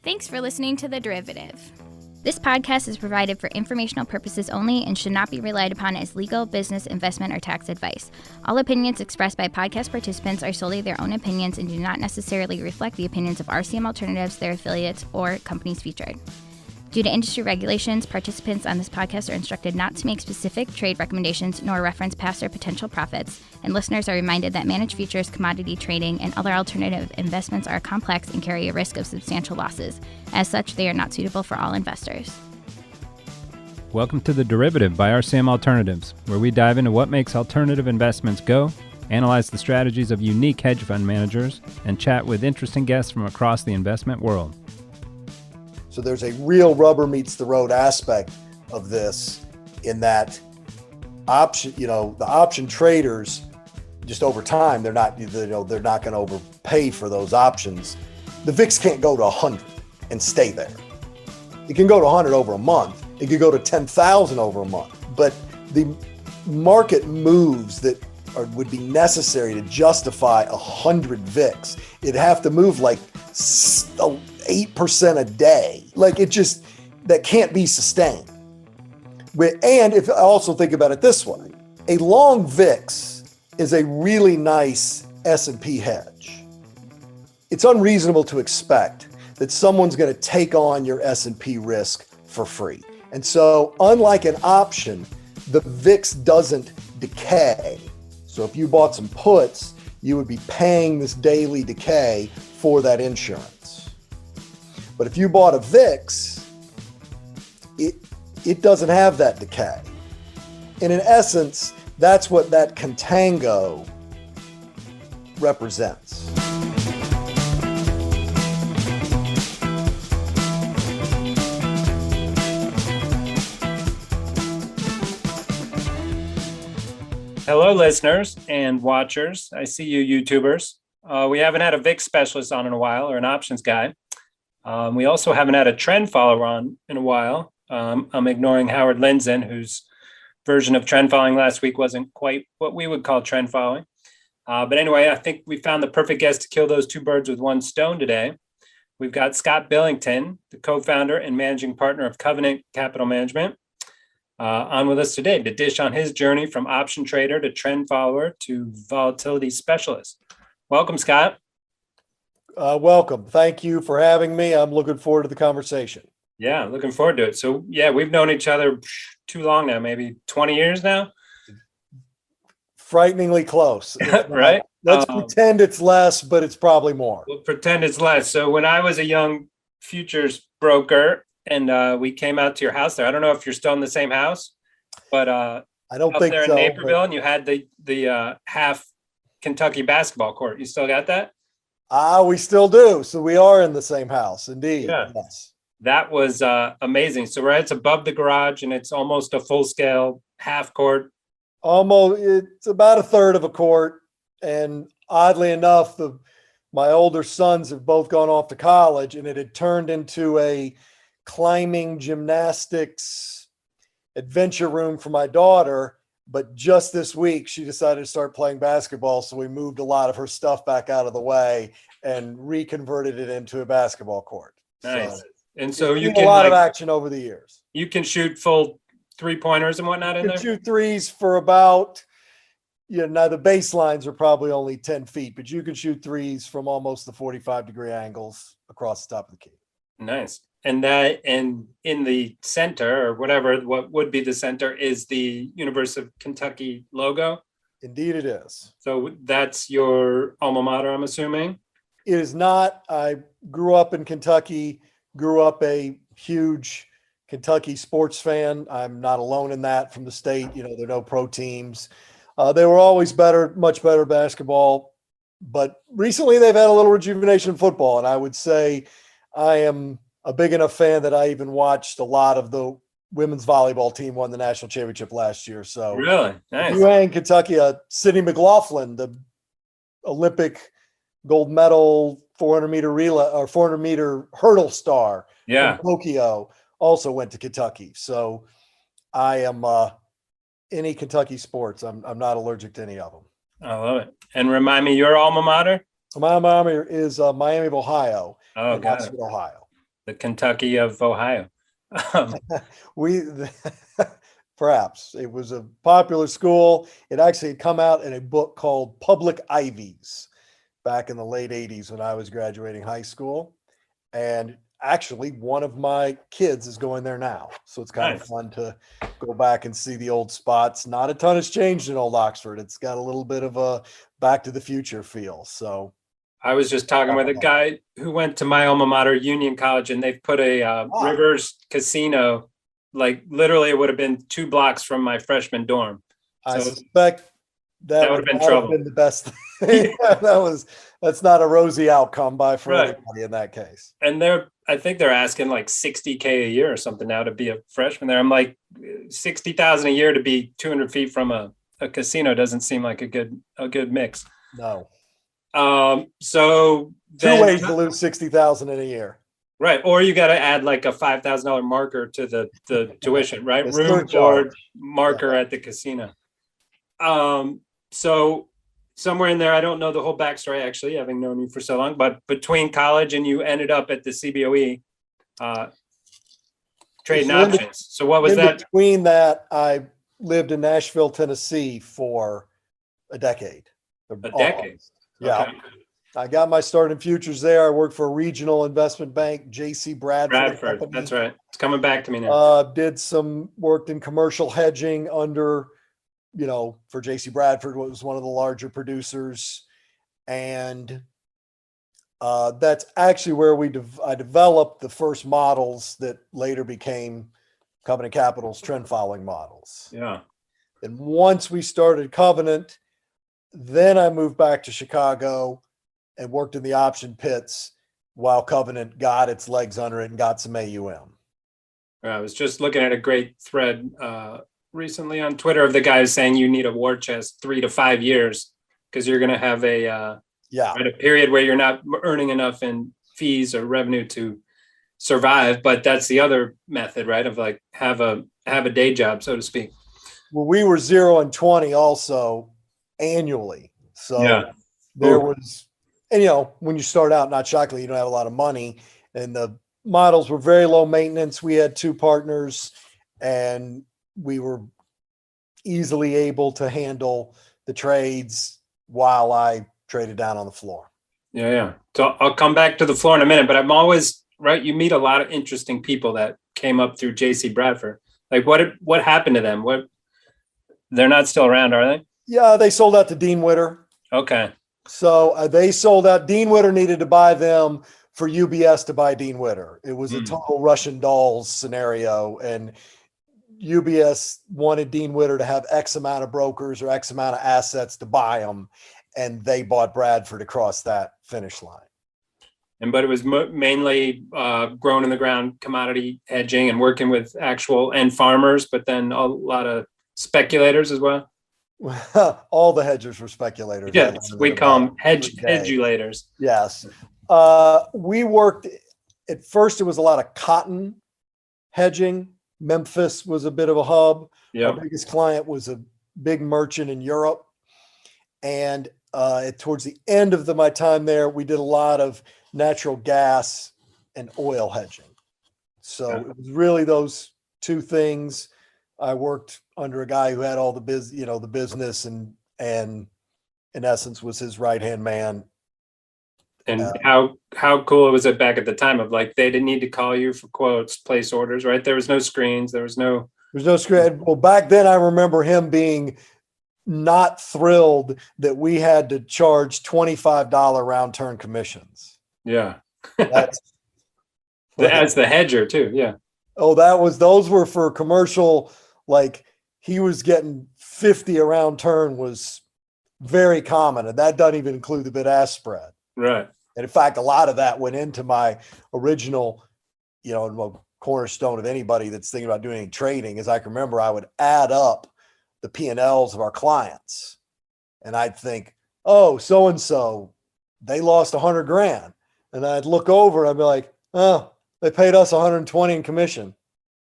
Thanks for listening to The Derivative. This podcast is provided for informational purposes only and should not be relied upon as legal, business, investment, or tax advice. All opinions expressed by podcast participants are solely their own opinions and do not necessarily reflect the opinions of RCM Alternatives, their affiliates, or companies featured. Due to industry regulations, participants on this podcast are instructed not to make specific trade recommendations nor reference past or potential profits, and listeners are reminded that managed futures, commodity trading, and other alternative investments are complex and carry a risk of substantial losses. As such, they are not suitable for all investors. Welcome to The Derivative by RCM Alternatives, where we dive into what makes alternative investments go, analyze the strategies of unique hedge fund managers, and chat with interesting guests from across the investment world. So there's a real rubber meets the road aspect of this in that the option traders, just over time, they're not going to overpay for those options. The VIX can't go to 100 and stay there. It can go to 100 over a month. It could go to 10,000 over a month. But the market moves that would be necessary to justify 100 VIX, it'd have to move like 8% a day. That can't be sustained. And if I also think about it this way, a long VIX is a really nice S&P hedge. It's unreasonable to expect that someone's going to take on your S&P risk for free. And so unlike an option, the VIX doesn't decay. So if you bought some puts, you would be paying this daily decay for that insurance. But if you bought a VIX, it doesn't have that decay. And in essence, that's what that contango represents. Hello, listeners and watchers. I see you YouTubers. We haven't had a VIX specialist on in a while, or an options guy. We also haven't had a trend follower on in a while. I'm ignoring Howard Lindzen, whose version of trend following last week wasn't quite what we would call trend following. But anyway, I think we found the perfect guest to kill those two birds with one stone today. We've got Scott Billington, the co-founder and managing partner of Covenant Capital Management, on with us today to dish on his journey from option trader to trend follower to volatility specialist. Welcome, Scott. Welcome. Thank you for having me. I'm looking forward to the conversation. Yeah, looking forward to it. So, we've known each other too long now, maybe 20 years now. Frighteningly close. Right? Let's pretend it's less, but it's probably more. We'll pretend it's less. So when I was a young futures broker and we came out to your house there, I don't know if you're still in the same house, but I don't up think there so, in Naperville, and you had the half Kentucky basketball court. You still got that? We still do. So we are in the same house, indeed. Yeah. Yes. That was amazing. So it's above the garage and it's almost a full scale half court. Almost, it's about a third of a court. And oddly enough, my older sons have both gone off to college, and it had turned into a climbing gymnastics adventure room for my daughter. But just this week, she decided to start playing basketball. So we moved a lot of her stuff back out of the way and reconverted it into a basketball court. Nice. And so you can a lot of action over the years. You can shoot full 3-pointers and whatnot in there? You can shoot threes for about, now the baselines are probably only 10 feet, but you can shoot threes from almost the 45-degree angles across the top of the key. Nice. And in the center, or what would be the center, is the University of Kentucky logo? Indeed it is. So that's your alma mater, I'm assuming? It is not. I grew up in Kentucky, grew up a huge Kentucky sports fan. I'm not alone in that from the state. There are no pro teams. They were always much better basketball. But recently they've had a little rejuvenation in football. And I would say I am a big enough fan that I even watched a lot of the women's volleyball team won the national championship last year. So really nice. If you hang Kentucky, Sydney McLaughlin, the Olympic gold medal 400-meter relay or 400-meter hurdle star from Tokyo, also went to Kentucky. So I am any Kentucky sports. I'm not allergic to any of them. I love it. And remind me, your alma mater? My alma mater is Miami of Ohio. Oh, got it. Ohio. the Kentucky of Ohio. We perhaps it was a popular school. It actually had come out in a book called Public Ivies back in the late 80s when I was graduating high school. And actually, one of my kids is going there now. So it's kind of fun to go back and see the old spots. Not a ton has changed in Old Oxford. It's got a little bit of a Back to the Future feel. So I was just talking with a guy who went to my alma mater, Union College, and they've put a Rivers Casino, like literally it would have been 2 blocks from my freshman dorm. I suspect that would have been the best thing. That's not a rosy outcome for anybody in that case. And I think they're asking like $60K a year or something now to be a freshman there. I'm like, $60,000 a year to be 200 feet from a casino doesn't seem like a good mix. No. So 2 ways to lose $60,000 in a year. Right. Or you got to add like a $5,000 marker to the tuition, right? Room, board, marker at the casino. So somewhere in there, I don't know the whole backstory, actually, having known you for so long, but between college and you ended up at the CBOE, trading options. So what was that? Between that, I lived in Nashville, Tennessee for a decade. A decade? Yeah. Okay. I got my start in futures there. I worked for a regional investment bank, J.C. Bradford. That's right. It's coming back to me now. Worked in commercial hedging under, for J.C. Bradford, was one of the larger producers. And that's actually where I developed the first models that later became Covenant Capital's trend following models. Yeah. And once we started Covenant, then I moved back to Chicago and worked in the option pits while Covenant got its legs under it and got some AUM. I was just looking at a great thread recently on Twitter of the guys saying you need a war chest 3 to 5 years because you're going to have a period where you're not earning enough in fees or revenue to survive. But that's the other method, right? Of like have a day job, so to speak. Well, we were 0 and 20 also annually. So there was. And, when you start out, not shockingly, you don't have a lot of money. And the models were very low maintenance. We had 2 partners, and we were easily able to handle the trades while I traded down on the floor. Yeah. So I'll come back to the floor in a minute, but I'm always, right, you meet a lot of interesting people that came up through J.C. Bradford. Like, what happened to them? They're not still around, are they? Yeah, they sold out to Dean Witter. Okay. So they sold out. Dean Witter needed to buy them for UBS to buy Dean Witter. It was a total Russian dolls scenario. And UBS wanted Dean Witter to have X amount of brokers or X amount of assets to buy them. And they bought Bradford across that finish line. But it was mainly grown in the ground commodity hedging and working with actual end farmers, but then a lot of speculators as well. All the hedgers were speculators. Yeah, we call them hedgulators. Yes. We worked, at first it was a lot of cotton hedging. Memphis was a bit of a hub. Yep. Our biggest client was a big merchant in Europe. And towards the end of my time there, we did a lot of natural gas and oil hedging. So it was really those 2 things. I worked under a guy who had all the business and in essence was his right-hand man. And how cool was it back at the time of like, they didn't need to call you for quotes, place orders, right? There was no screens. There's no screen. Well, back then I remember him being not thrilled that we had to charge $25 round turn commissions. Yeah. As the hedger too. Yeah. Oh, those were for commercial. Like he was getting 50 a round turn was very common. And that doesn't even include the bid-ask spread. Right. And in fact, a lot of that went into my original, cornerstone of anybody that's thinking about doing trading is I can remember I would add up the P&Ls of our clients and I'd think, oh, so-and-so, they lost $100,000. And I'd look over and I'd be like, oh, they paid us 120 in commission.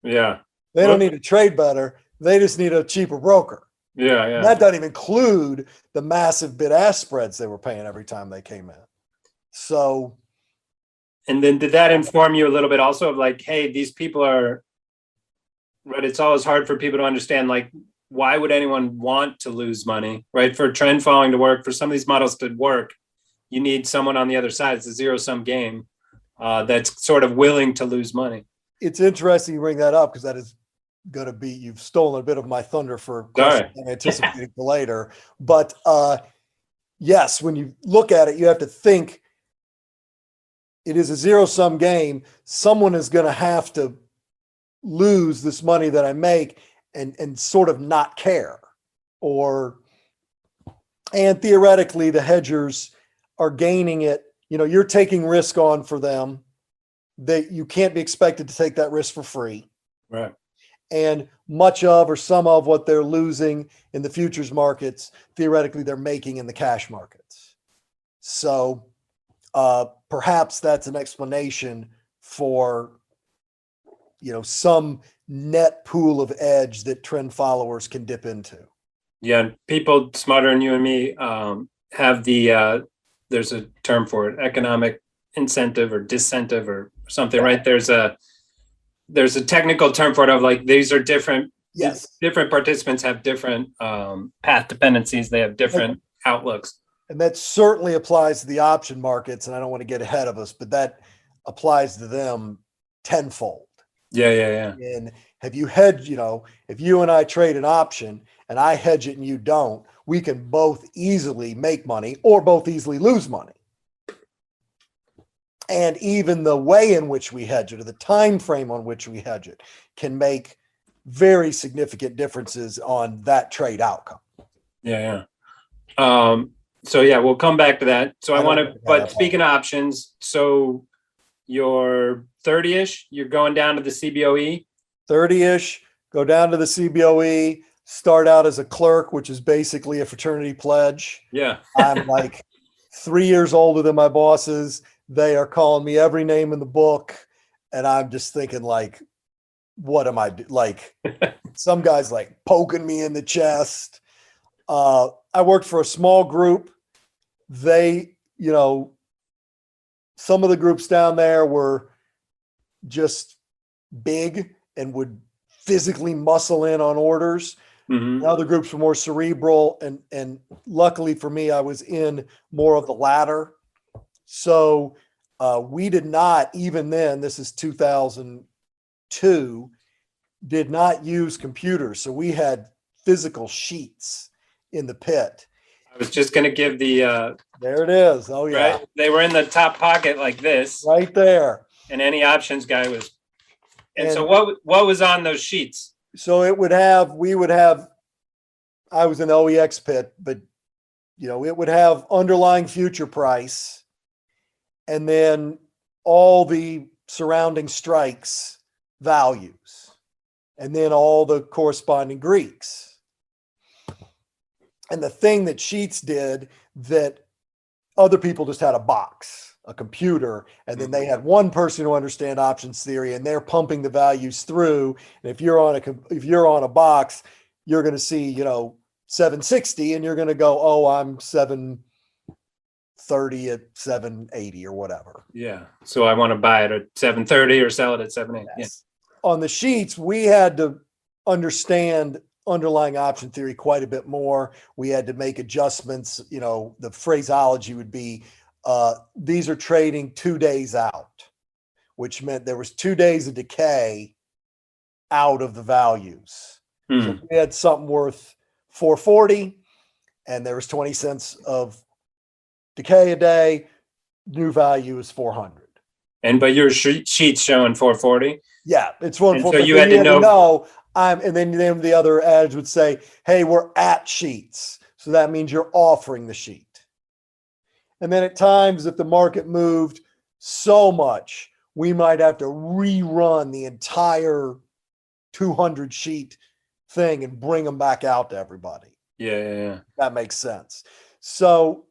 Yeah. They don't need to trade better. They just need a cheaper broker. Yeah. And that doesn't even include the massive bid-ask spreads they were paying every time they came in. So And then did that inform you a little bit also of like, hey, these people are, right? It's always hard for people to understand, like, why would anyone want to lose money, right? For trend following to work, for some of these models to work, you need someone on the other side. It's a zero-sum game that's sort of willing to lose money. It's interesting you bring that up because that is going to be, you've stolen a bit of my thunder for questions I'm anticipating for later. But yes, when you look at it, you have to think it is a zero-sum game. Someone is going to have to lose this money that I make and sort of not care, and theoretically the hedgers are gaining it. You know, you're taking risk on for them. You can't be expected to take that risk for free. Right. And much of or some of what they're losing in the futures markets, theoretically, they're making in the cash markets. So perhaps that's an explanation for, some net pool of edge that trend followers can dip into. Yeah, people smarter than you and me have there's a term for it, economic incentive or disincentive or something, right? There's a technical term for it of like, these are different. Yes. Different participants have different path dependencies. They have different outlooks. And that certainly applies to the option markets. And I don't want to get ahead of us, but that applies to them tenfold. Yeah. And have you hedged, if you and I trade an option and I hedge it and you don't, we can both easily make money or both easily lose money. And even the way in which we hedge it or the time frame on which we hedge it can make very significant differences on that trade outcome. Yeah. So yeah, we'll come back to that. So but speaking of options, so you're 30-ish, you're going down to the CBOE? 30-ish, go down to the CBOE, start out as a clerk, which is basically a fraternity pledge. Yeah. I'm like 3 years older than my bosses. They are calling me every name in the book. And I'm just thinking like, what am I like? Some guys like poking me in the chest. I worked for a small group. They, some of the groups down there were just big and would physically muscle in on orders. Mm-hmm. Other groups were more cerebral. And luckily for me, I was in more of the latter. So we did not, even then, this is 2002, did not use computers. So we had physical sheets in the pit. I was just going to give the... there it is. Oh, yeah. Right? They were in the top pocket like this. Right there. And any options guy was... And so what was on those sheets? So I was in the OEX pit, but, it would have underlying future price and then all the surrounding strikes values and then all the corresponding Greeks. And the thing that sheets did that other people just had a box, a computer, and then they had one person who understand options theory and they're pumping the values through. And if you're on a box, you're going to see, 760 and you're going to go, oh, I'm 730 at 780 or whatever. Yeah. So I want to buy it at 730 or sell it at 780. Yes. Yeah. On the sheets, we had to understand underlying option theory quite a bit more. We had to make adjustments. The phraseology would be, these are trading 2 days out, which meant there was 2 days of decay out of the values. So we had something worth 440 and there was 20 cents of decay a day. New value is 400. But your sheet's showing 440? Yeah, it's 140. So you had to know. And then the other ads would say, hey, we're at sheets. So that means you're offering the sheet. And then at times, if the market moved so much, we might have to rerun the entire 200 sheet thing and bring them back out to everybody. Yeah. That makes sense. So,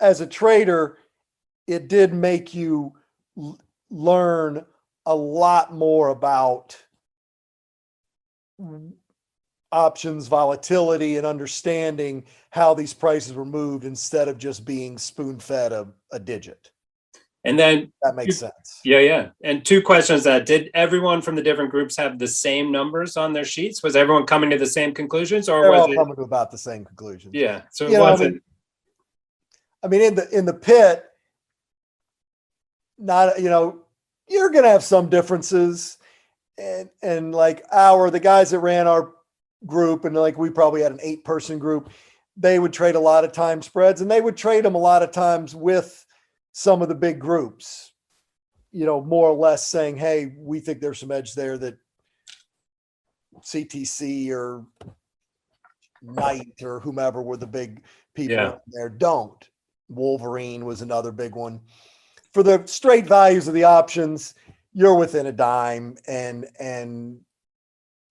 as a trader, it did make you learn a lot more about options, volatility, and understanding how these prices were moved instead of just being spoon-fed a digit. And then That makes sense. Yeah. And two questions: that did everyone from the different groups have the same numbers on their sheets? Was everyone coming to the same conclusions, or They're was all it coming to about the same conclusions. Yeah. So You it know, wasn't. I mean, in the pit, not, you know, you're going to have some differences, and like the guys that ran our group, and like we probably had an 8-person group, they would trade a lot of time spreads, and they would trade them a lot of times with some of the big groups, you know, more or less saying, hey, we think there's some edge there that CTC or Knight or whomever were the big people in there don't. Wolverine was another big one. For the straight values of the options, you're within a dime and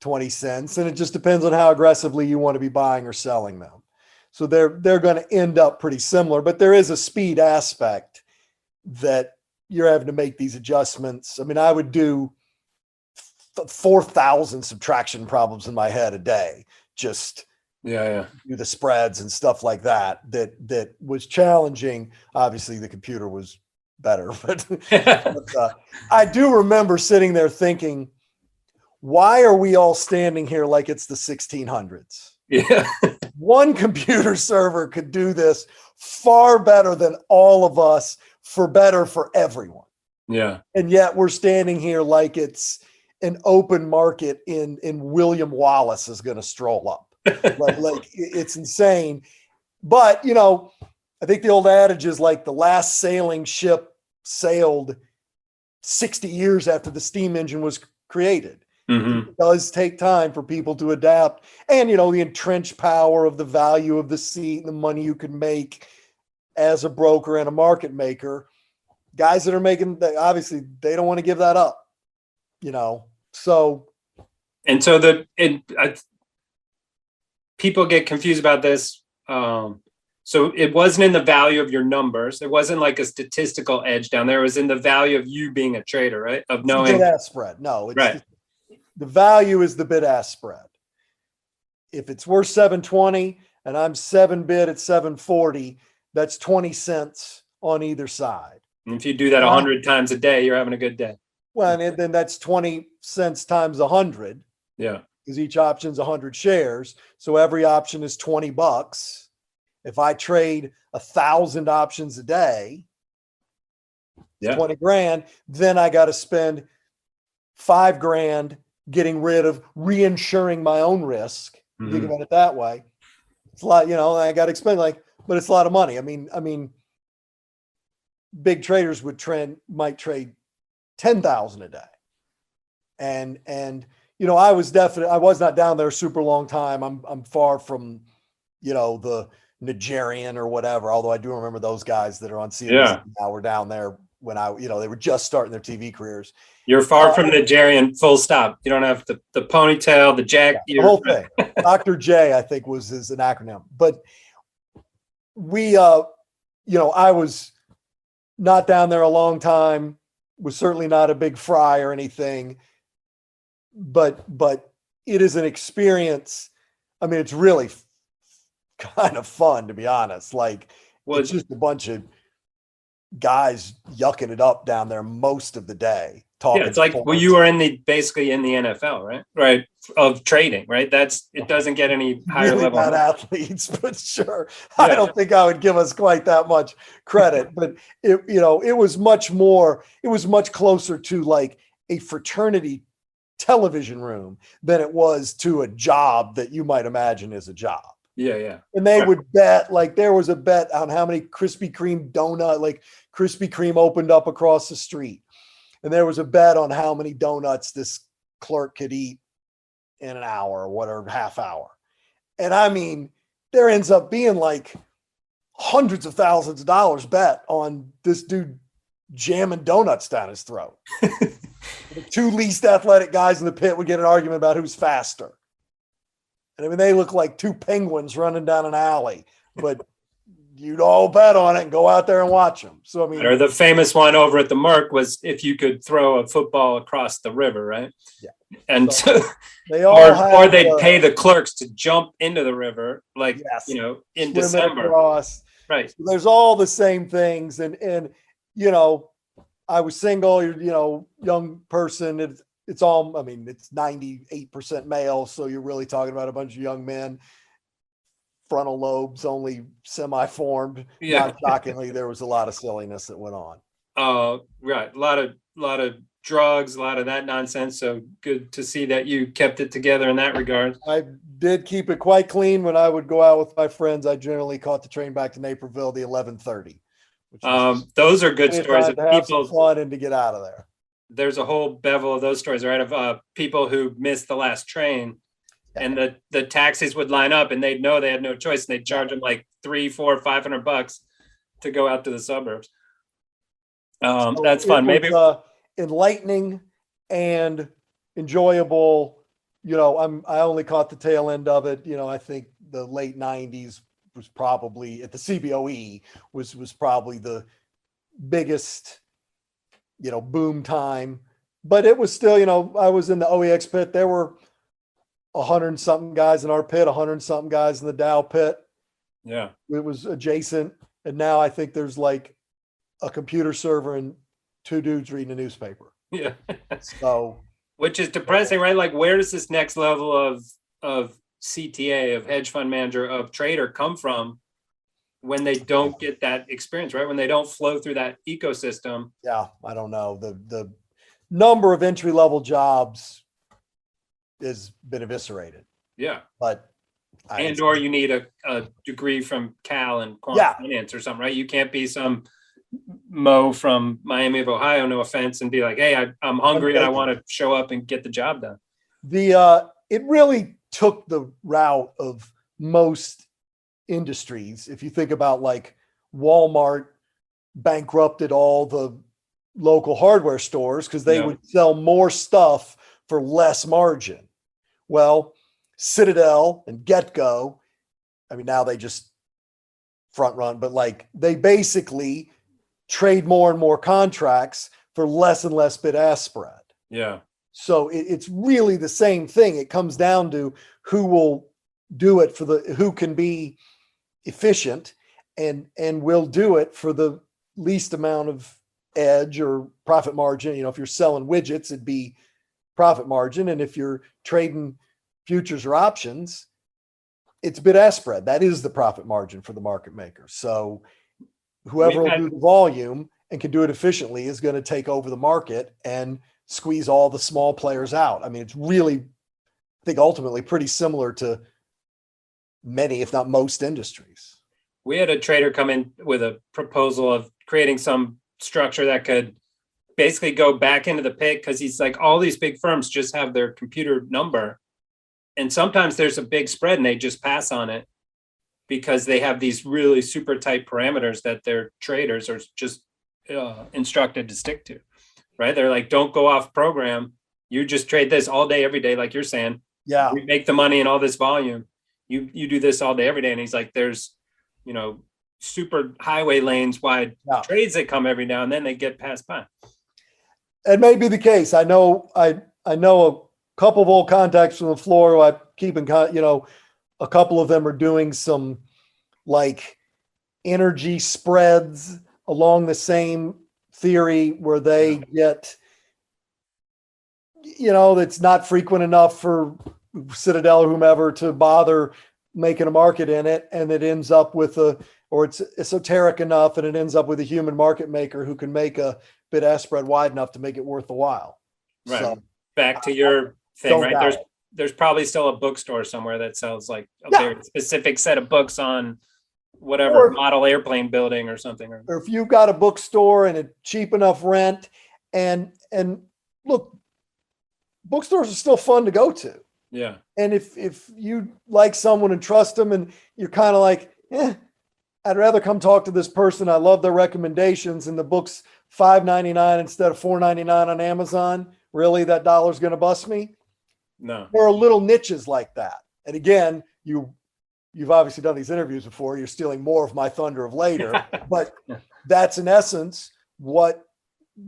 20 cents. And it just depends on how aggressively you want to be buying or selling them. So they're going to end up pretty similar, but there is a speed aspect that you're having to make these adjustments. I mean, I would do 4,000 subtraction problems in my head a day, just do the spreads and stuff like that was challenging. Obviously the computer was better, but I do remember sitting there thinking, why are we all standing here like it's the 1600s? Yeah. One computer server could do this far better than all of us, for better for everyone. Yeah. And yet we're standing here like it's an open market in William Wallace is going to stroll up. like it's insane. But, you know, I think the old adage is like the last sailing ship sailed 60 years after the steam engine was created. Mm-hmm. It does take time for people to adapt. And, you know, the entrenched power of the value of the seat and the money you can make as a broker and a market maker, guys that are making, obviously they don't want to give that up, you know? So. And so people get confused about this. So it wasn't in the value of your numbers. It wasn't like a statistical edge down there. It was in the value of you being a trader, right? Of knowing. Bid-ask spread. No, it's right. The value is the bid-ask spread. If it's worth 720 and I'm 7 bid at 740, that's 20 cents on either side. And if you do that 100 times a day, you're having a good day. Well, and then that's 20 cents times 100. Yeah. Because each option's 100 shares. So every option is $20. If I trade 1,000 options a day, 20 grand, then I got to spend $5 grand getting rid of reinsuring my own risk. Mm-hmm. Think about it that way. It's a lot, you know, I got to explain but it's a lot of money. I mean, big traders might trade 10,000 a day. And, you know, I was not down there a super long time. I'm far from, you know, the Nigerian or whatever, although I do remember those guys that are on CNBC now were down there when they were just starting their TV careers. You're far from Nigerian, full stop. You don't have the ponytail, the jack. The whole thing. Dr. J, I think, was an acronym. But we, you know, I was not down there a long time, was certainly not a big fry or anything. But it is an experience. I mean, it's really kind of fun, to be honest. Like, it's just a bunch of guys yucking it up down there most of the day. Yeah, it's like, well, you are basically in the NFL, right? Right. Of trading, right? It doesn't get any higher really level. Not athletes, but sure. Yeah. I don't think I would give us quite that much credit, but it was much closer to like a fraternity television room than it was to a job that you might imagine is a job. Yeah, yeah. And they would bet, like there was a bet on how many Krispy Kreme like Krispy Kreme opened up across the street. And there was a bet on how many donuts this clerk could eat in an hour or whatever, half hour. And I mean, there ends up being like hundreds of thousands of dollars bet on this dude jamming donuts down his throat. The two least athletic guys in the pit would get an argument about who's faster. And I mean, they look like two penguins running down an alley, but you'd all bet on it and go out there and watch them. So, I mean, or the famous one over at the Merc was if you could throw a football across the river, right? Yeah. And so they all or they'd pay the clerks to jump into the river, like, you know, in swim December. Across. Right. So there's all the same things. And, you know, I was single, young person. It's all, I mean, it's 98% male. So you're really talking about a bunch of young men. Frontal lobes only semi-formed. Yeah. Not shockingly, there was a lot of silliness that went on. Right. A lot of drugs, a lot of that nonsense. So good to see that you kept it together in that regard. I did keep it quite clean. When I would go out with my friends, I generally caught the train back to Naperville, the 11:30. Those are good stories of to have some people. fun and to get out of there. There's a whole bevel of those stories, right? Of people who missed the last train, and the taxis would line up, and they'd know they had no choice, and they'd charge them like $300, $400, $500 to go out to the suburbs. That's fun. Maybe enlightening and enjoyable. I only caught the tail end of it. I think the late 90s was probably, at the CBOE, was probably the biggest, boom time. But it was still, I was in the OEX pit. There were 100 and something guys in our pit, 100 and something guys in the Dow pit. Yeah. It was adjacent. And now I think there's like a computer server and two dudes reading a newspaper. Yeah. So, which is depressing, right? Like, where does this next level of CTA, of hedge fund manager, of trader come from when they don't get that experience, right? When they don't flow through that ecosystem. Yeah, I don't know. The number of entry-level jobs has been eviscerated. Yeah. But or you need a degree from Cal and quant finance or something, right? You can't be some Mo from Miami of Ohio, no offense, and be like, hey, I'm hungry and I want to show up and get the job done. It really took the route of most industries. If you think about like Walmart bankrupted all the local hardware stores because they would sell more stuff for less margin. Well, Citadel and GetGo, I mean, now they just front run, but like they basically trade more and more contracts for less and less bid-ask spread. Yeah. So it's really the same thing. It comes down to who will do it who can be efficient and will do it for the least amount of edge or profit margin. If you're selling widgets, it'd be profit margin. And if you're trading futures or options, it's bid-ask spread. That is the profit margin for the market maker. So whoever will do the volume and can do it efficiently is going to take over the market and squeeze all the small players out. I mean, it's really, I think, ultimately pretty similar to many, if not most, industries. We had a trader come in with a proposal of creating some structure that could basically go back into the pit, because he's like, all these big firms just have their computer number. And sometimes there's a big spread and they just pass on it because they have these really super tight parameters that their traders are just instructed to stick to, right? They're like, don't go off program. You just trade this all day, every day. Like you're saying, we make the money in all this volume. You do this all day, every day. And he's like, there's, super highway lanes wide trades that come every now and then, they get passed by. It may be the case. I know a couple of old contacts from the floor who I keep in, a couple of them are doing some like energy spreads along the same theory where they get, it's not frequent enough for Citadel or whomever to bother making a market in it. And it ends up with or it's esoteric enough and it ends up with a human market maker who can make a bid-ask spread wide enough to make it worth the while. Right. So, back to your thing, right? There's probably still a bookstore somewhere that sells like a very specific set of books on whatever model airplane building or something. Or if you've got a bookstore and a cheap enough rent, and look, bookstores are still fun to go to. Yeah. And if you like someone and trust them and you're kind of like, I'd rather come talk to this person. I love their recommendations, and the book's $5.99 instead of $4.99 on Amazon. Really, that dollar's going to bust me? No. There are little niches like that. And again, you've obviously done these interviews before. You're stealing more of my thunder of later, but that's in essence what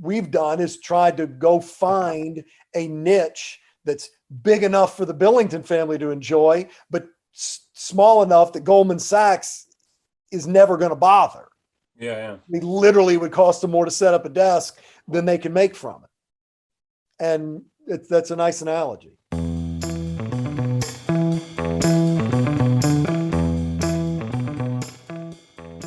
we've done, is tried to go find a niche that's big enough for the Billington family to enjoy, but small enough that Goldman Sachs is never going to bother. Yeah. It literally would cost them more to set up a desk than they can make from it. And that's a nice analogy.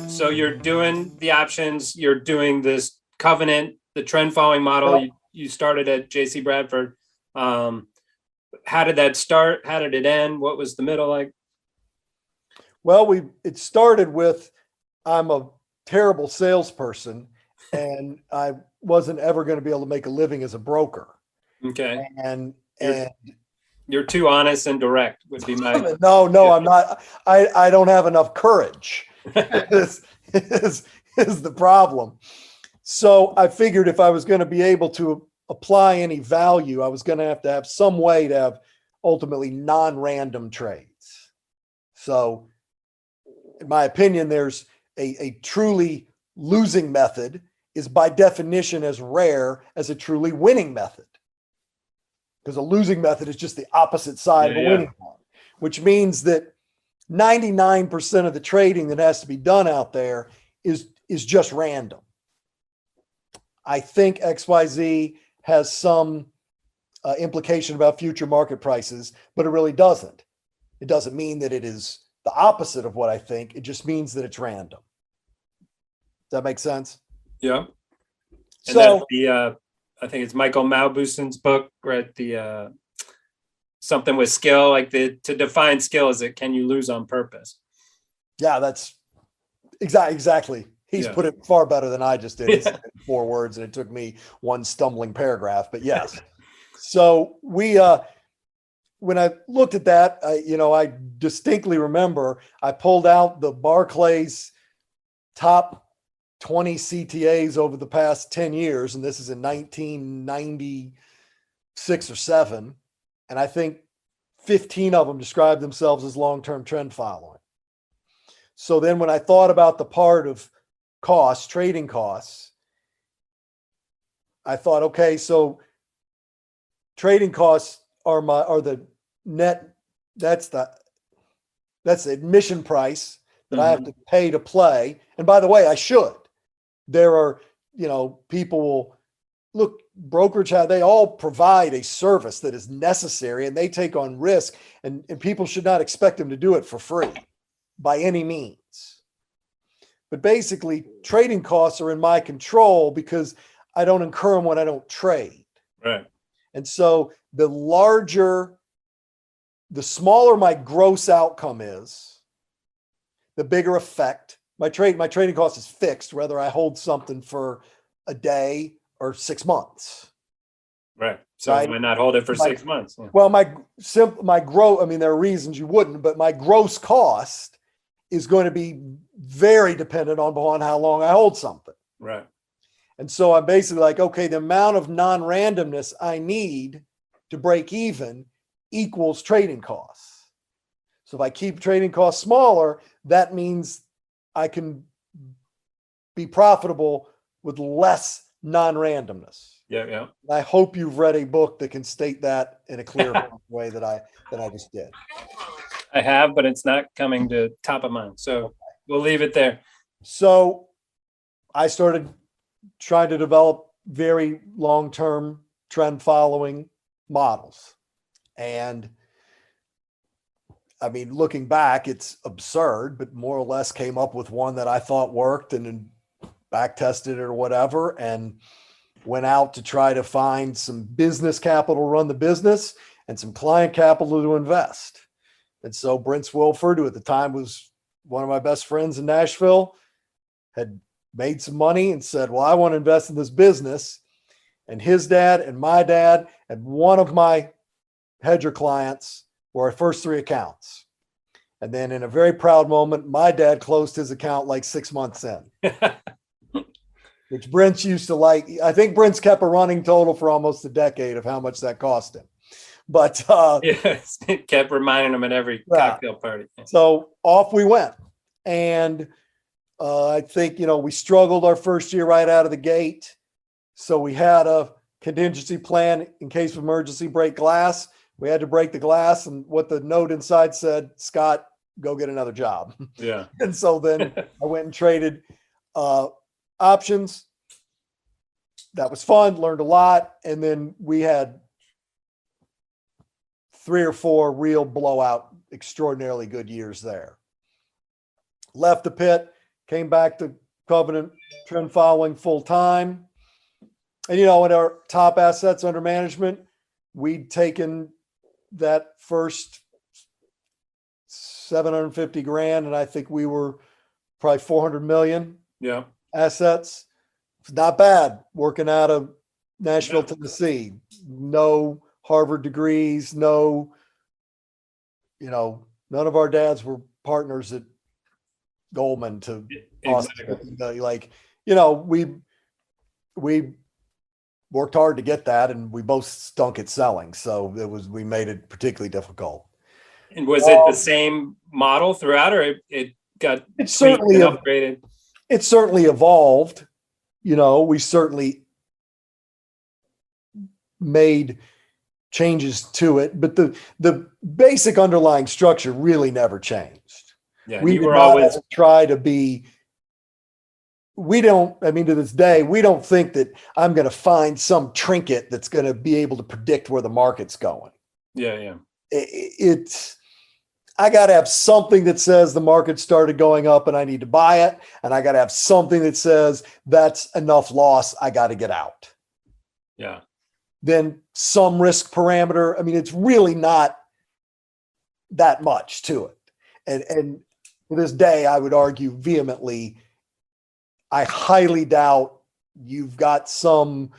So you're doing the options, you're doing this covenant, the trend following model. Yep. You started at JC Bradford. How did that start? How did it end? What was the middle like? Well, it started with, I'm a terrible salesperson and I wasn't ever going to be able to make a living as a broker. Okay. And you're too honest and direct would be my. No, I'm not. I don't have enough courage is the problem. So I figured if I was going to be able to apply any value, I was going to have some way to have ultimately non-random trades. So in my opinion, there's a truly losing method is by definition as rare as a truly winning method. Because a losing method is just the opposite side of a winning one, which means that 99% of the trading that has to be done out there is just random. I think XYZ has some implication about future market prices, but it really doesn't. It doesn't mean that it is the opposite of what I think. It just means that it's random. Does that make sense? Yeah. And so that's I think it's Michael Mauboussin's book, right? The something with skill, like to define skill, is it can you lose on purpose? Yeah, that's exactly. He's put it far better than I just did. He said it in 4 words, and it took me one stumbling paragraph. But yes, so when I looked at that, I distinctly remember I pulled out the Barclays top 20 CTAs over the past 10 years, and this is in 1996 or 7, and I think 15 of them describe themselves as long-term trend following. So then when I thought about the part of costs, trading costs, I thought, okay, so trading costs are the net, that's the admission price that I have to pay to play. And by the way, I should. There are, people will look, brokerage, how they all provide a service that is necessary and they take on risk, and people should not expect them to do it for free by any means. But basically, trading costs are in my control because I don't incur them when I don't trade. Right. And so the smaller my gross outcome is, the bigger effect. My trading cost is fixed, whether I hold something for a day or 6 months. Right. So why not hold it for 6 months? Yeah. Well, my growth, there are reasons you wouldn't, but my gross cost is going to be very dependent on how long I hold something. Right. And so I'm basically like, okay, the amount of non-randomness I need to break even equals trading costs. So if I keep trading costs smaller, that means I can be profitable with less non-randomness. Yeah. I hope you've read a book that can state that in a clear way that I just did. I have, but it's not coming to top of mind. So we'll leave it there. So I started trying to develop very long-term trend following models. And looking back, it's absurd, but more or less came up with one that I thought worked and then back tested it or whatever, and went out to try to find some business capital to run the business and some client capital to invest. And so Brent Wilford, who at the time was one of my best friends in Nashville, had made some money and said, well, I want to invest in this business. And his dad and my dad and one of my hedger clients were our first 3 accounts. And then in a very proud moment, my dad closed his account like 6 months in, which Brent's used to like. I think Brent's kept a running total for almost a decade of how much that cost him. But yes, it kept reminding him at every cocktail party. So off we went. And I think, we struggled our first year right out of the gate. So we had a contingency plan in case of emergency, break glass. We had to break the glass, and what the note inside said, Scott, go get another job. Yeah. And so then I went and traded Options, that was fun, learned a lot. And then we had 3 or 4 real blowout, extraordinarily good years there. Left the pit, came back to Covenant trend following full time. And, in our top assets under management, we'd taken that first 750 grand, and I think we were probably 400 million assets. It's not bad working out of Nashville, Tennessee. No Harvard degrees, none of our dads were partners at Goldman to exactly. we worked hard to get that, and we both stunk at selling. So we made it particularly difficult. And was it the same model throughout, or it got certainly upgraded? It certainly evolved. We certainly made changes to it, but the basic underlying structure really never changed. Yeah, we you were did not always try to be. To this day, we don't think that I'm going to find some trinket that's going to be able to predict where the market's going. Yeah. I got to have something that says the market started going up and I need to buy it. And I got to have something that says that's enough loss, I got to get out. Yeah. Then some risk parameter. It's really not that much to it. And to this day, I would argue vehemently, I highly doubt you've got some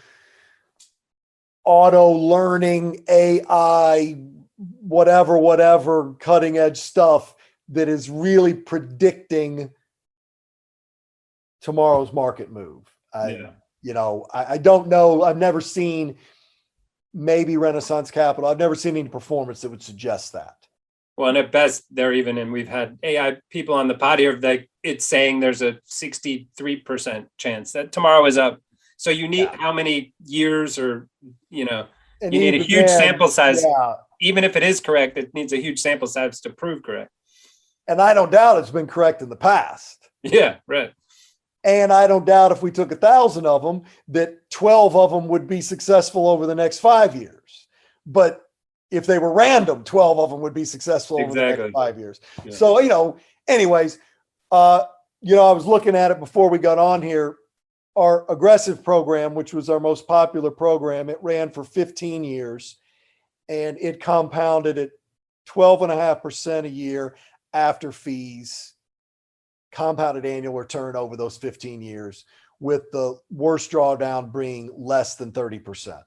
auto learning AI, whatever cutting edge stuff that is really predicting tomorrow's market move. I don't know. I've never seen, maybe Renaissance Capital, I've never seen any performance that would suggest that. Well, and at best, and we've had AI people on the pod here, it's saying there's a 63% chance that tomorrow is up. So you need how many years, or, you need a huge sample size. Yeah. Even if it is correct, it needs a huge sample size to prove correct. And I don't doubt it's been correct in the past. Yeah, right. And I don't doubt if we took 1,000 of them, that 12 of them would be successful over the next 5 years. But if they were random, 12 of them would be successful over the next 5 years. Yeah. So, anyways, I was looking at it before we got on here. Our aggressive program, which was our most popular program, it ran for 15 years. And it compounded at 12.5% a year after fees, compounded annual return over those 15 years, with the worst drawdown being less than 30%.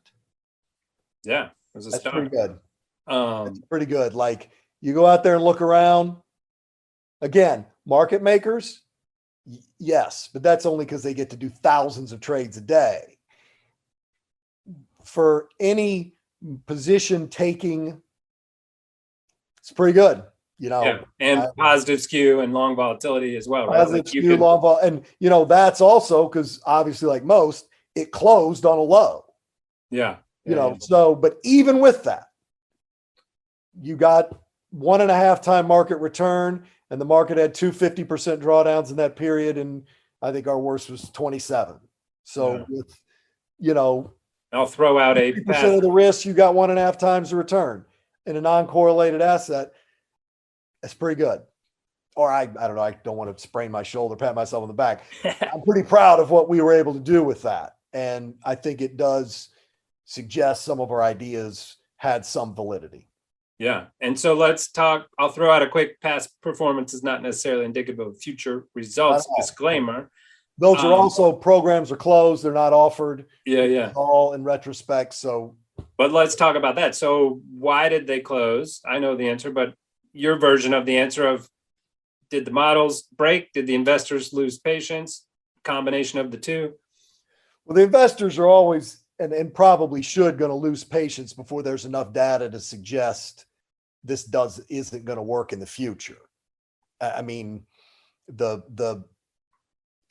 Yeah, that's pretty good. That's pretty good. Like, you go out there and look around. Again, market makers, yes, but that's only because they get to do thousands of trades a day. For any position taking, it's pretty good, and positive skew and long volatility as well, right? Positive skew, long vol, and that's also because obviously, like most, it closed on a low. So, but even with that, you got 1.5 time market return, and the market had 250% drawdowns in that period, and I think our worst was 27. So with I'll throw out 50% of the risk, you got 1.5 times the return in a non-correlated asset. That's pretty good. Or I don't know. I don't want to sprain my shoulder, pat myself on the back. I'm pretty proud of what we were able to do with that. And I think it does suggest some of our ideas had some validity. Yeah. And so let's talk. I'll throw out a quick: past performance is not necessarily indicative of future results. Disclaimer. Those are also, programs are closed. They're not offered. Yeah. All in retrospect. So, but let's talk about that. So why did they close? I know the answer, but your version of the answer of, did the models break? Did the investors lose patience? Combination of the two? Well, the investors are always, and probably should, going to lose patience before there's enough data to suggest this isn't going to work in the future. I mean, the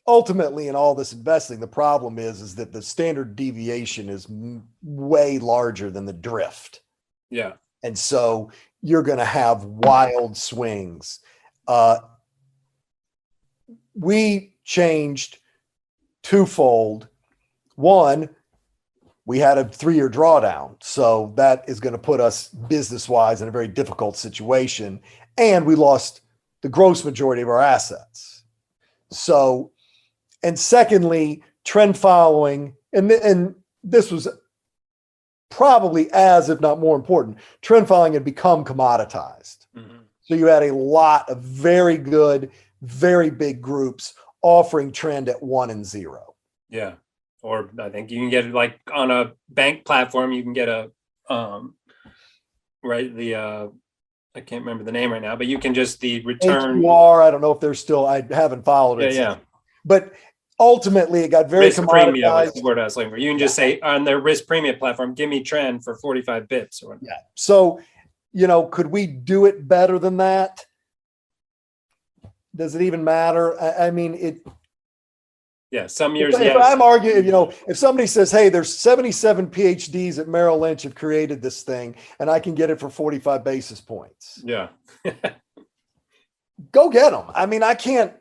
ultimately in all this investing, the problem is that the standard deviation is way larger than the drift. Yeah. And so you're going to have wild swings. We changed twofold. One, we had a 3-year drawdown. So that is going to put us business-wise in a very difficult situation. And we lost the gross majority of our assets. So, and secondly, trend following, and this was probably as, if not more important, trend following had become commoditized. Mm-hmm. So you had a lot of very good, very big groups offering trend at 1 and 0. Yeah. Or I think you can get it like on a bank platform, you can get a, I can't remember the name right now, but you can just the return. HQR, I don't know if they're still, I haven't followed it. Yeah. But ultimately it got very risk premium commoditized. is the word I was looking for. You can just say on their risk premium platform, give me trend for 45 bits or whatever. Yeah. So, could we do it better than that? Does it even matter? I mean, yeah, some years. If I'm arguing, if somebody says, hey, there's 77 PhDs at Merrill Lynch have created this thing and I can get it for 45 basis points. Yeah. Go get them. I mean, I can't,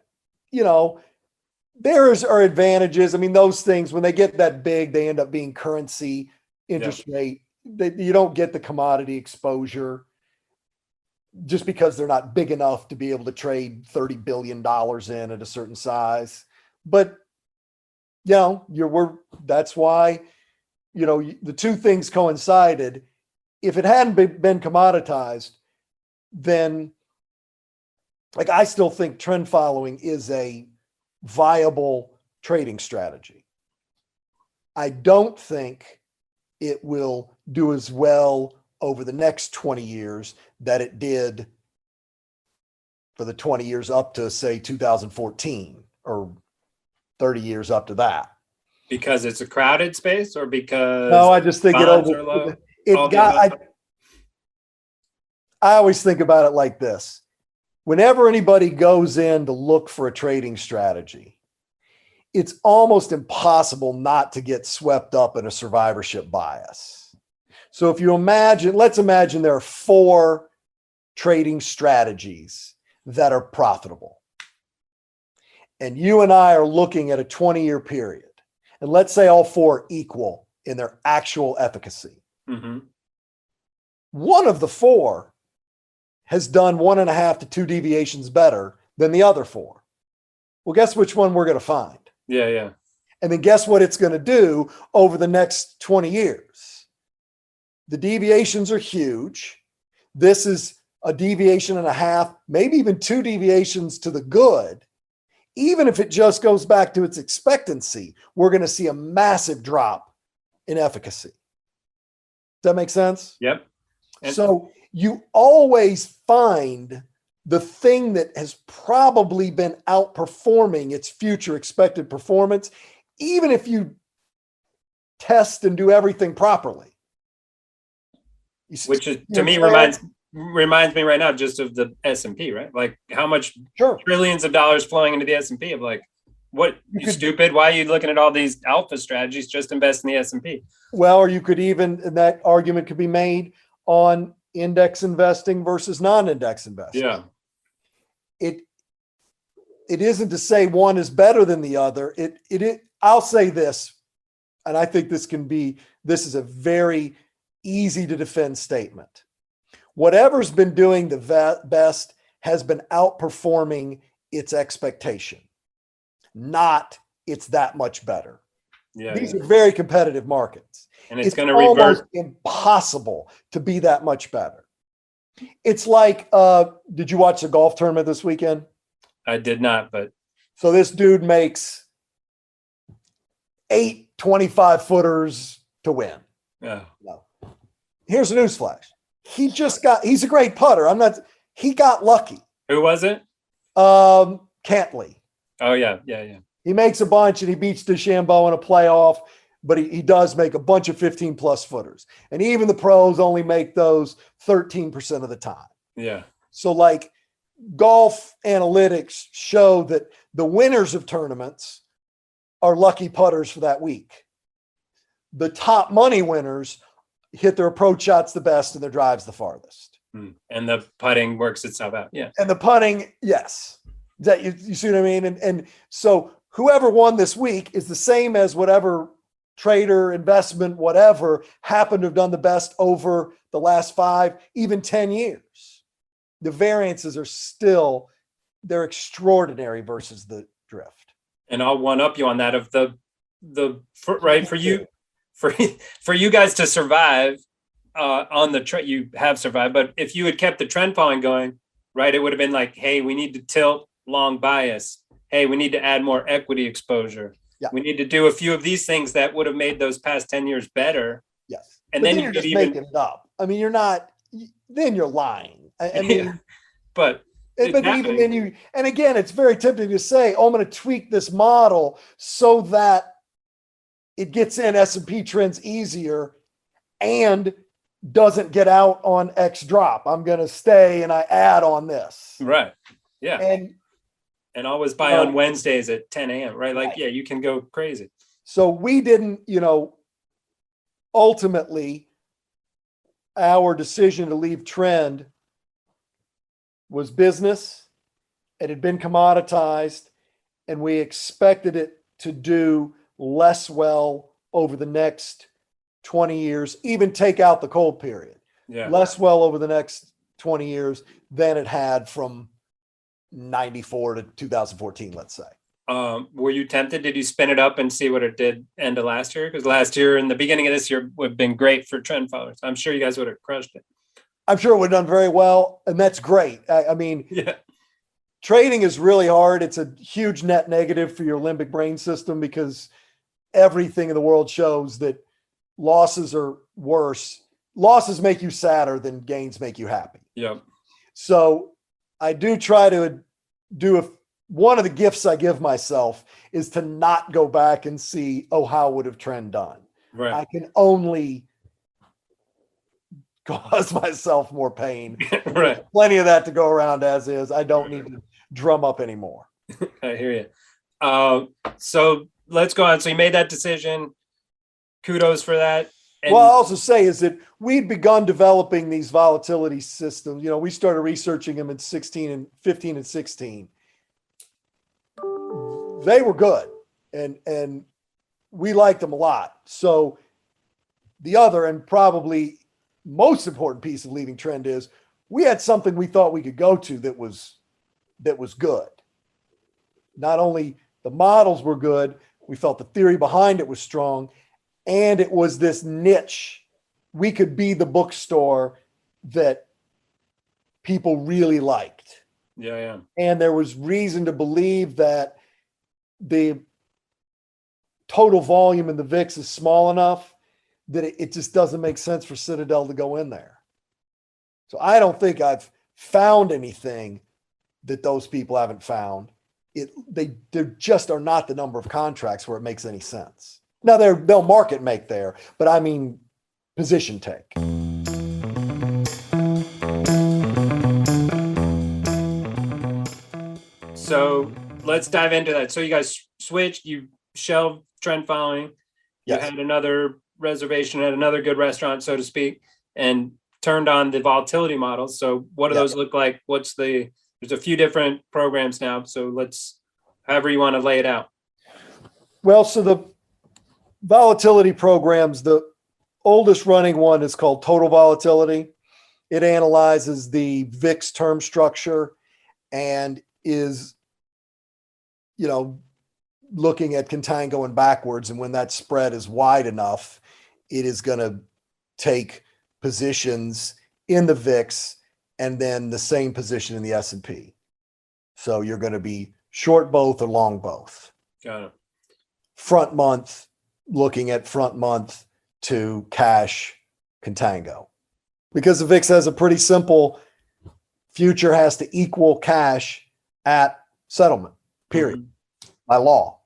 there are advantages. I mean, those things, when they get that big, they end up being currency, interest rate. You don't get the commodity exposure just because they're not big enough to be able to trade $30 billion in at a certain size. But that's why, the two things coincided. If it hadn't been commoditized, then I still think trend following is a viable trading strategy. I don't think it will do as well over the next 20 years that it did for the 20 years up to, say, 2014 or 30 years up to that. Because it's a crowded space, or because no, I just think I always think about it like this. Whenever anybody goes in to look for a trading strategy, it's almost impossible not to get swept up in a survivorship bias. So if you let's imagine there are 4 trading strategies that are profitable. And you and I are looking at a 20-year period. And let's say all 4 are equal in their actual efficacy. Mm-hmm. One of the 4 has done 1.5 to 2 deviations better than the other 4. Well, guess which one we're going to find? Yeah. And then guess what it's going to do over the next 20 years? The deviations are huge. This is a deviation and a half, maybe even 2 deviations to the good. Even if it just goes back to its expectancy, we're going to see a massive drop in efficacy. Does that make sense? Yep. So you always find the thing that has probably been outperforming its future expected performance, even if test and do everything properly. Which is, to me, reminds me right now just of the S&P, right? Like how much trillions of dollars flowing into the S&P. I'm like, what, you stupid? Why are you looking at all these alpha strategies? Just invest in the S&P. Well, or you could even, and that argument could be made on index investing versus non-index investing. Yeah. It isn't to say one is better than the other. I'll say this, and I think this is a very easy to defend statement. Whatever's been doing the best has been outperforming its expectation, not it's that much better. Yeah, These are very competitive markets. And it's going to almost impossible to be that much better. It's like, did you watch the golf tournament this weekend? I did not, but. So this dude makes 8 25-footers to win. Yeah. No. Here's a newsflash. He's a great putter. He got lucky. Who was it? Cantley. Oh, yeah. He makes a bunch and he beats DeChambeau in a playoff, but he does make a bunch of 15-plus footers. And even the pros only make those 13% of the time. Yeah. So golf analytics show that the winners of tournaments are lucky putters for that week. The top money winners hit their approach shots the best and their drives the farthest. And the putting works itself out. Yeah. And the putting, yes. You see what I mean? And so whoever won this week is the same as whatever trader, investment, whatever happened to have done the best over the last 5, even 10 years. The variances are still, they're extraordinary versus the drift. And I'll one up you on that of right for you, for you guys to survive on the trend. You have survived, but if you had kept the trend following going, right, it would have been like, hey, we need to tilt long bias. Hey, we need to add more equity exposure. Yeah. We need to do a few of these things that would have made those past 10 years better. Yes. And but then you're just making it up. I mean, you're not, then you're lying. I mean, yeah. But even then you, and again, it's very tempting to say, oh, I'm going to tweak this model so that it gets in S&P trends easier and doesn't get out on X drop. I'm going to stay and I add on this. Right. Yeah. And always buy on Wednesdays at 10 a.m. Right. Like, yeah, you can go crazy. So we didn't, ultimately our decision to leave trend was business. It had been commoditized and we expected it to do less well over the next 20 years, even take out the cold period. Yeah. Less well over the next 20 years than it had from 94 to 2014, let's say. Were you tempted? Did you spin it up and see what it did end of last year? Because last year and the beginning of this year would have been great for trend followers. I'm sure you guys would have crushed it. I'm sure it would have done very well. And that's great. I mean, yeah. Trading is really hard. It's a huge net negative for your limbic brain system because everything in the world shows that losses are worse. Losses make you sadder than gains make you happy. Yep. So I do try to do one of the gifts I give myself is to not go back and see, oh, how would have trend done? Right. I can only cause myself more pain. Right. Plenty of that to go around as is. I don't need to drum up anymore. I hear you. So let's go on. So you made that decision. Kudos for that. And what I'll also say is that we'd begun developing these volatility systems. We started researching them in 15 and 16. They were good and we liked them a lot. So the other and probably most important piece of leaving trend is we had something we thought we could go to that was good. Not only the models were good, we felt the theory behind it was strong. And it was this niche. We could be the bookstore that people really liked. Yeah, yeah. And there was reason to believe that the total volume in the VIX is small enough that it just doesn't make sense for Citadel to go in there. So I don't think I've found anything that those people haven't found. There just are not the number of contracts where it makes any sense. Now they'll market make there, but I mean position take. So let's dive into that. So you guys switched, you shelved trend following, Yes. You had another reservation at another good restaurant, so to speak, and turned on the volatility models. So what do those look like? There's a few different programs now. So however you want to lay it out. Well, so the volatility programs, the oldest running one is called Total Volatility. It analyzes the VIX term structure and is, looking at contango and backwards. And when that spread is wide enough, it is going to take positions in the VIX and then the same position in the S&P. So you're going to be short both or long both. Got it. Front month, looking at front month to cash contango. Because the VIX has a pretty simple future has to equal cash at settlement, period, by law.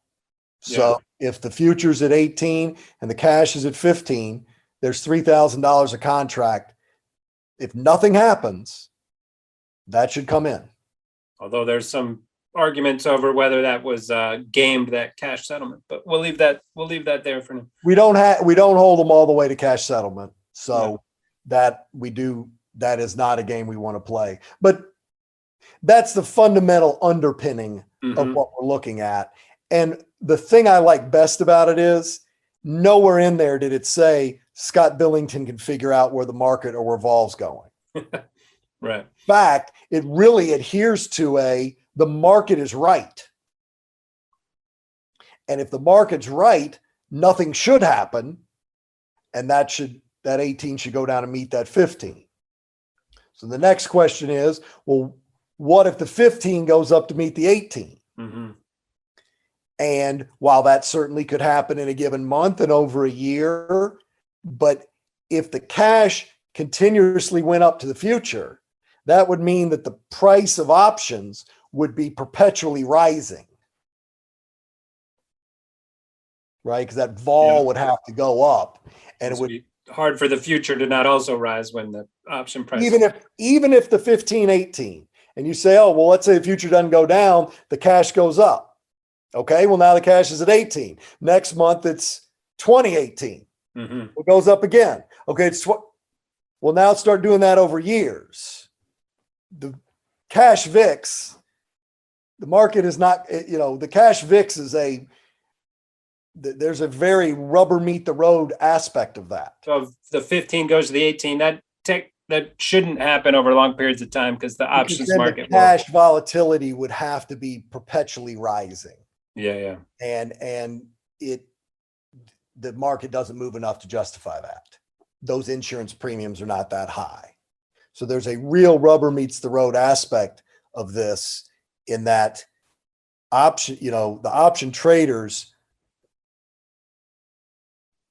So if the future's at 18 and the cash is at 15, there's $3,000 a contract. If nothing happens, that should come in. Although there's some arguments over whether that was gamed, that cash settlement, but we'll leave that there for now. We don't hold them all the way to cash settlement. So that is not a game we want to play, but that's the fundamental underpinning of what we're looking at. And the thing I like best about it is nowhere in there did it say Scott Billington can figure out where the market or where vol's going. Right. In fact, it really adheres to the market is right. And if the market's right, nothing should happen. And that 18 should go down and meet that 15. So the next question is, well, what if the 15 goes up to meet the 18? Mm-hmm. And while that certainly could happen in a given month and over a year, but if the cash continuously went up to the future, that would mean that the price of options would be perpetually rising, right? Because that vol would have to go up, and it would be hard for the future to not also rise when the option price. Even if the 15-18, and you say, oh, well, let's say the future doesn't go down, the cash goes up. Okay, well, now the cash is at 18. Next month, it's 2018. Mm-hmm. It goes up again. Okay, well, now start doing that over years. The cash VIX, the market is not, the cash VIX is there's a very rubber meet the road aspect of that. So if the 15 goes to the 18, that shouldn't happen over long periods of time because the options market, the cash volatility would have to be perpetually rising. Yeah. And the market doesn't move enough to justify that. Those insurance premiums are not that high. So there's a real rubber meets the road aspect of this, in that option, the option traders,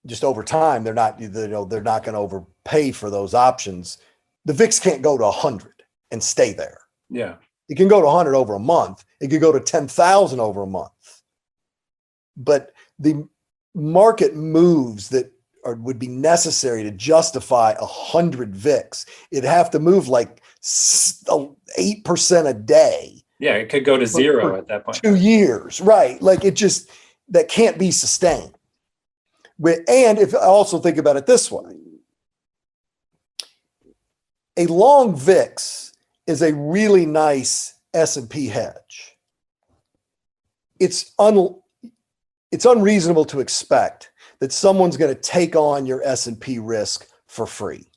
just over time, they're not going to overpay for those options. The VIX can't go to 100 and stay there. Yeah. It can go to 100 over a month. It could go to 10,000 over a month. But the market moves that would be necessary to justify 100 VIX, it'd have to move like 8% a day. Yeah, it could go to zero at that point. 2 years, right? Like that can't be sustained. And if I also think about it this way, a long VIX is a really nice S&P hedge. It's unreasonable to expect that someone's going to take on your S&P risk for free.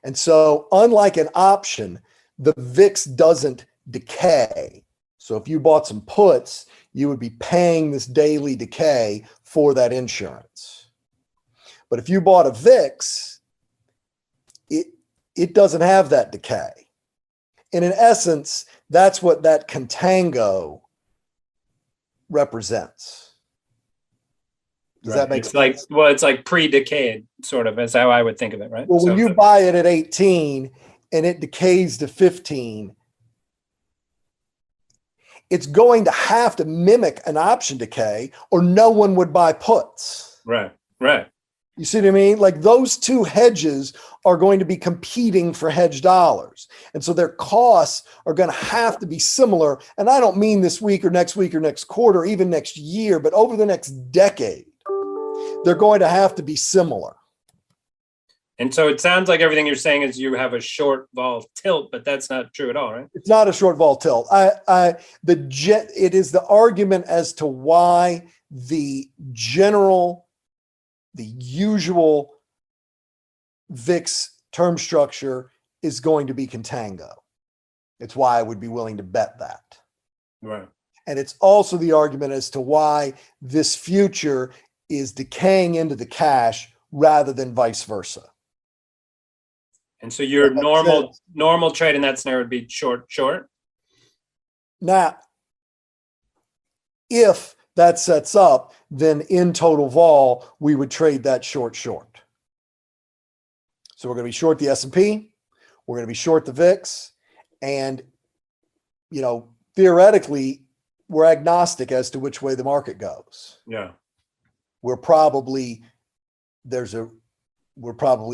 And so, unlike an option, the VIX doesn't decay. So if you bought some puts, you would be paying this daily decay for that insurance. But if you bought a VIX, it doesn't have that decay. And in essence, that's what that contango represents. Does that make sense? It's like pre-decayed, sort of, is how I would think of it, right? Well, when you buy it at 18 and it decays to 15, it's going to have to mimic an option decay, or no one would buy puts. Right. You see what I mean? Like, those two hedges are going to be competing for hedge dollars. And so their costs are going to have to be similar. And I don't mean this week or next quarter, or even next year, but over the next decade, they're going to have to be similar. And so it sounds like everything you're saying is you have a short vol tilt, but that's not true at all, right? It's not a short vol tilt. It is the argument as to why the usual VIX term structure is going to be contango. It's why I would be willing to bet that. Right. And it's also the argument as to why this future is decaying into the cash rather than vice versa. And so your normal trade in that scenario would be short. Now, if that sets up, then in total vol, we would trade that short. So we're going to be short the S&P, we're going to be short the VIX, and theoretically, we're agnostic as to which way the market goes. Yeah. We're probably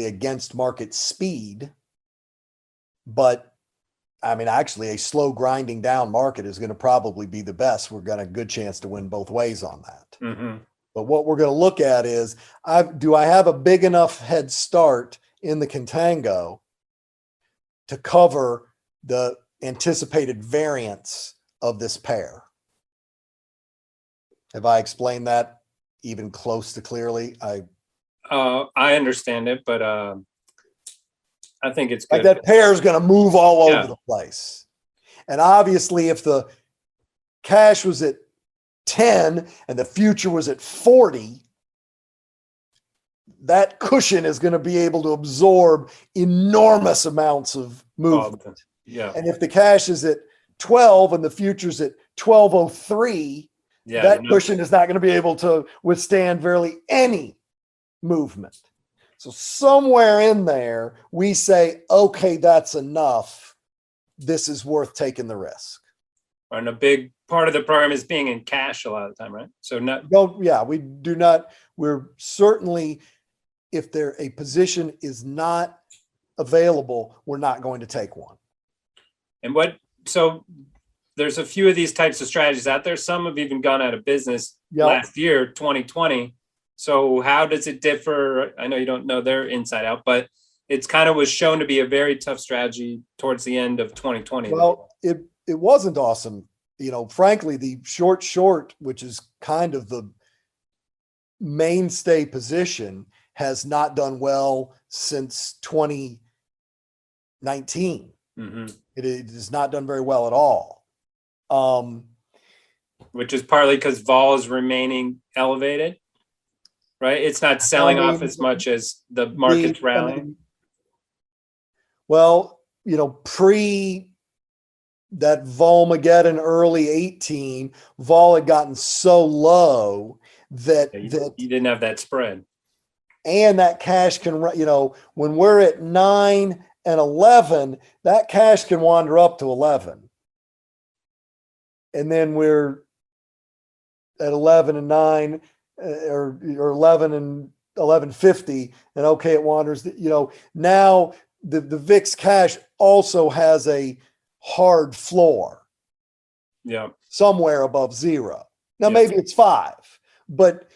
against market speed, but I mean, actually, a slow grinding down market is going to probably be the best. We're got a good chance to win both ways on that. Mm-hmm. But what we're going to look at is, do I have a big enough head start in the contango to cover the anticipated variance of this pair? Have I explained that even close to clearly? I understand it, but I think it's Like good. that pair is going to move all Yeah. over the place. And obviously, if the cash was at 10 and the future was at 40, that cushion is going to be able to absorb enormous amounts of movement. Yeah. And if the cash is at 12 and the future's at 1203, that cushion is not going to be able to withstand barely any movement. So somewhere in there, we say, okay, that's enough. This is worth taking the risk. And a big part of the program is being in cash a lot of the time, right? So we do not. We're certainly, if a position is not available, we're not going to take one. And so there's a few of these types of strategies out there. Some have even gone out of business last year, 2020. So how does it differ? I know you don't know their inside out, but it's kind of was shown to be a very tough strategy towards the end of 2020. Well, it wasn't awesome. Frankly, the short, which is kind of the mainstay position, has not done well since 2019. Mm-hmm. It has not done very well at all. Which is partly because vol is remaining elevated, right? It's not selling off as much as the market's rallying. Well, pre that Volmageddon early 18, vol had gotten so low that you didn't have that spread. And that cash can, when we're at 9 and 11, that cash can wander up to 11. And then we're at 11 and 9 or 11 and 1150, and okay, it wanders. Now the VIX cash also has a hard floor. Yeah. Somewhere above 0. Now maybe it's 5, but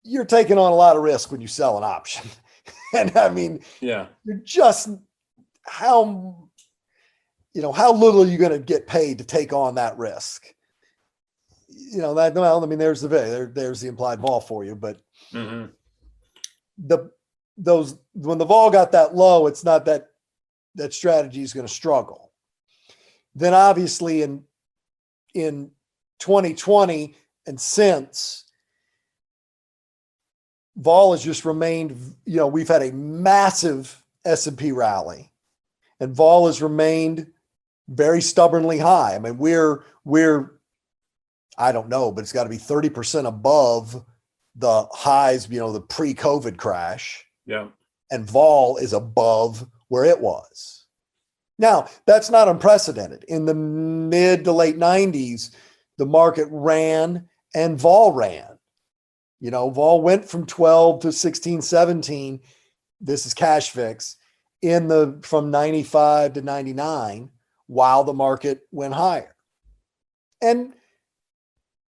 you're taking on a lot of risk when you sell an option. And I mean, you're just how little are you going to get paid to take on that risk? There's the implied vol for you, but when the vol got that low, it's not that strategy is going to struggle. Then obviously in 2020 and since, vol has just remained, we've had a massive S&P rally, and vol has remained very stubbornly high. I mean, we're I don't know, but it's got to be 30% above the highs, the pre-COVID crash. Yeah. And vol is above where it was. Now, that's not unprecedented. In the mid to late 90s, the market ran and vol ran. Vol went from 12 to 16, 17. This is cash fix from 95 to 99 while the market went higher. And,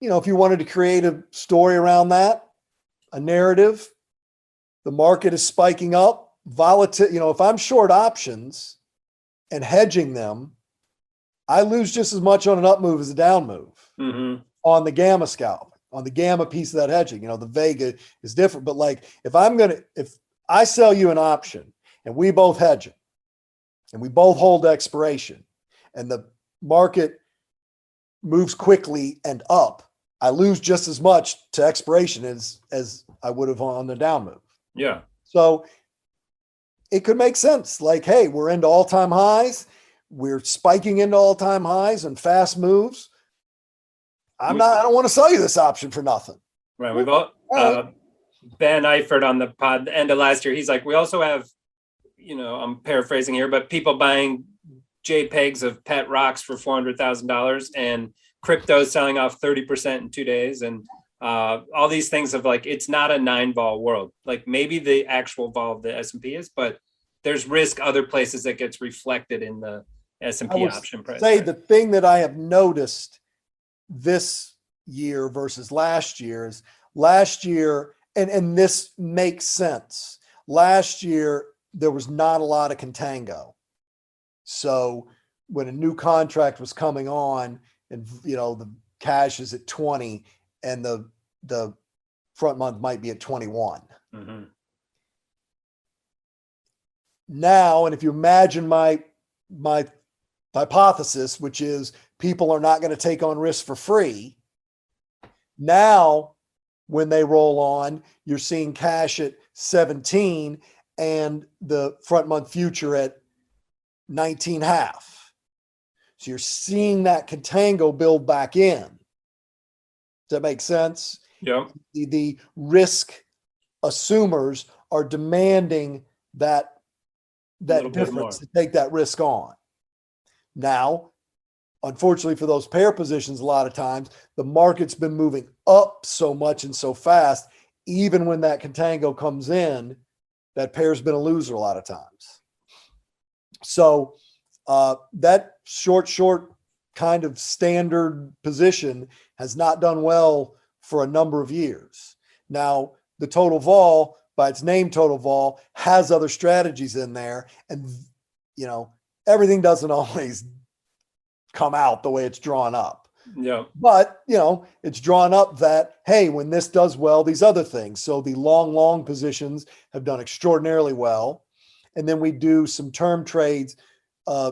if you wanted to create a story around that, a narrative, the market is spiking up. If I'm short options and hedging them, I lose just as much on an up move as a down move on the gamma scalp, on the gamma piece of that hedging. The Vega is different, but like if I sell you an option and we both hedge it and we both hold expiration and the market moves quickly and up, I lose just as much to expiration as I would have on the down move. Yeah. So it could make sense. Like, hey, we're into all-time highs. We're spiking into all-time highs and fast moves. I don't want to sell you this option for nothing. Right. We've all Ben Eifert on the pod the end of last year. He's like, we also have, I'm paraphrasing here, but people buying JPEGs of pet rocks for $400,000 and crypto selling off 30% in 2 days. And all these things of like, it's not a 9 vol world. Like maybe the actual vol of the S&P is, but there's risk other places that gets reflected in the S&P option price. The thing that I have noticed this year versus last year is and this makes sense. Last year, there was not a lot of contango. So when a new contract was coming on, and the cash is at 20 and the front month might be at 21. Mm-hmm. Now, and if you imagine my hypothesis, which is people are not going to take on risk for free. Now, when they roll on, you're seeing cash at 17 and the front month future at 19.5. So you're seeing that contango build back in. Does that make sense? Yeah. The risk assumers are demanding that difference to take that risk on. Now, unfortunately for those pair positions, a lot of times the market's been moving up so much and so fast, even when that contango comes in, that pair's been a loser a lot of times. So that short kind of standard position has not done well for a number of years. Now, the total vol, by its name total vol, has other strategies in there, and everything doesn't always come out the way it's drawn up. Yeah. But, it's drawn up that, hey, when this does well, these other things. So the long positions have done extraordinarily well. And then we do some term trades,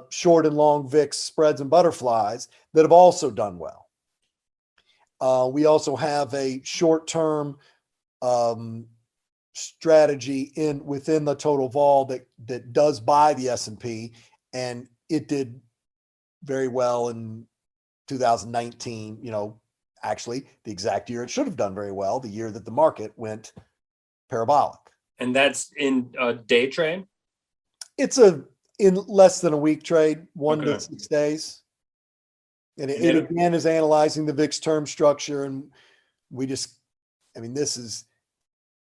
short and long VIX spreads and butterflies that have also done well. We also have a short-term strategy within the total vol that does buy the S&P, and it did very well in 2019, actually the exact year it should have done very well, the year that the market went parabolic. And that's in a day trade? It's in less than a week trade, 1 to 6 days. And it again is analyzing the VIX term structure. And this is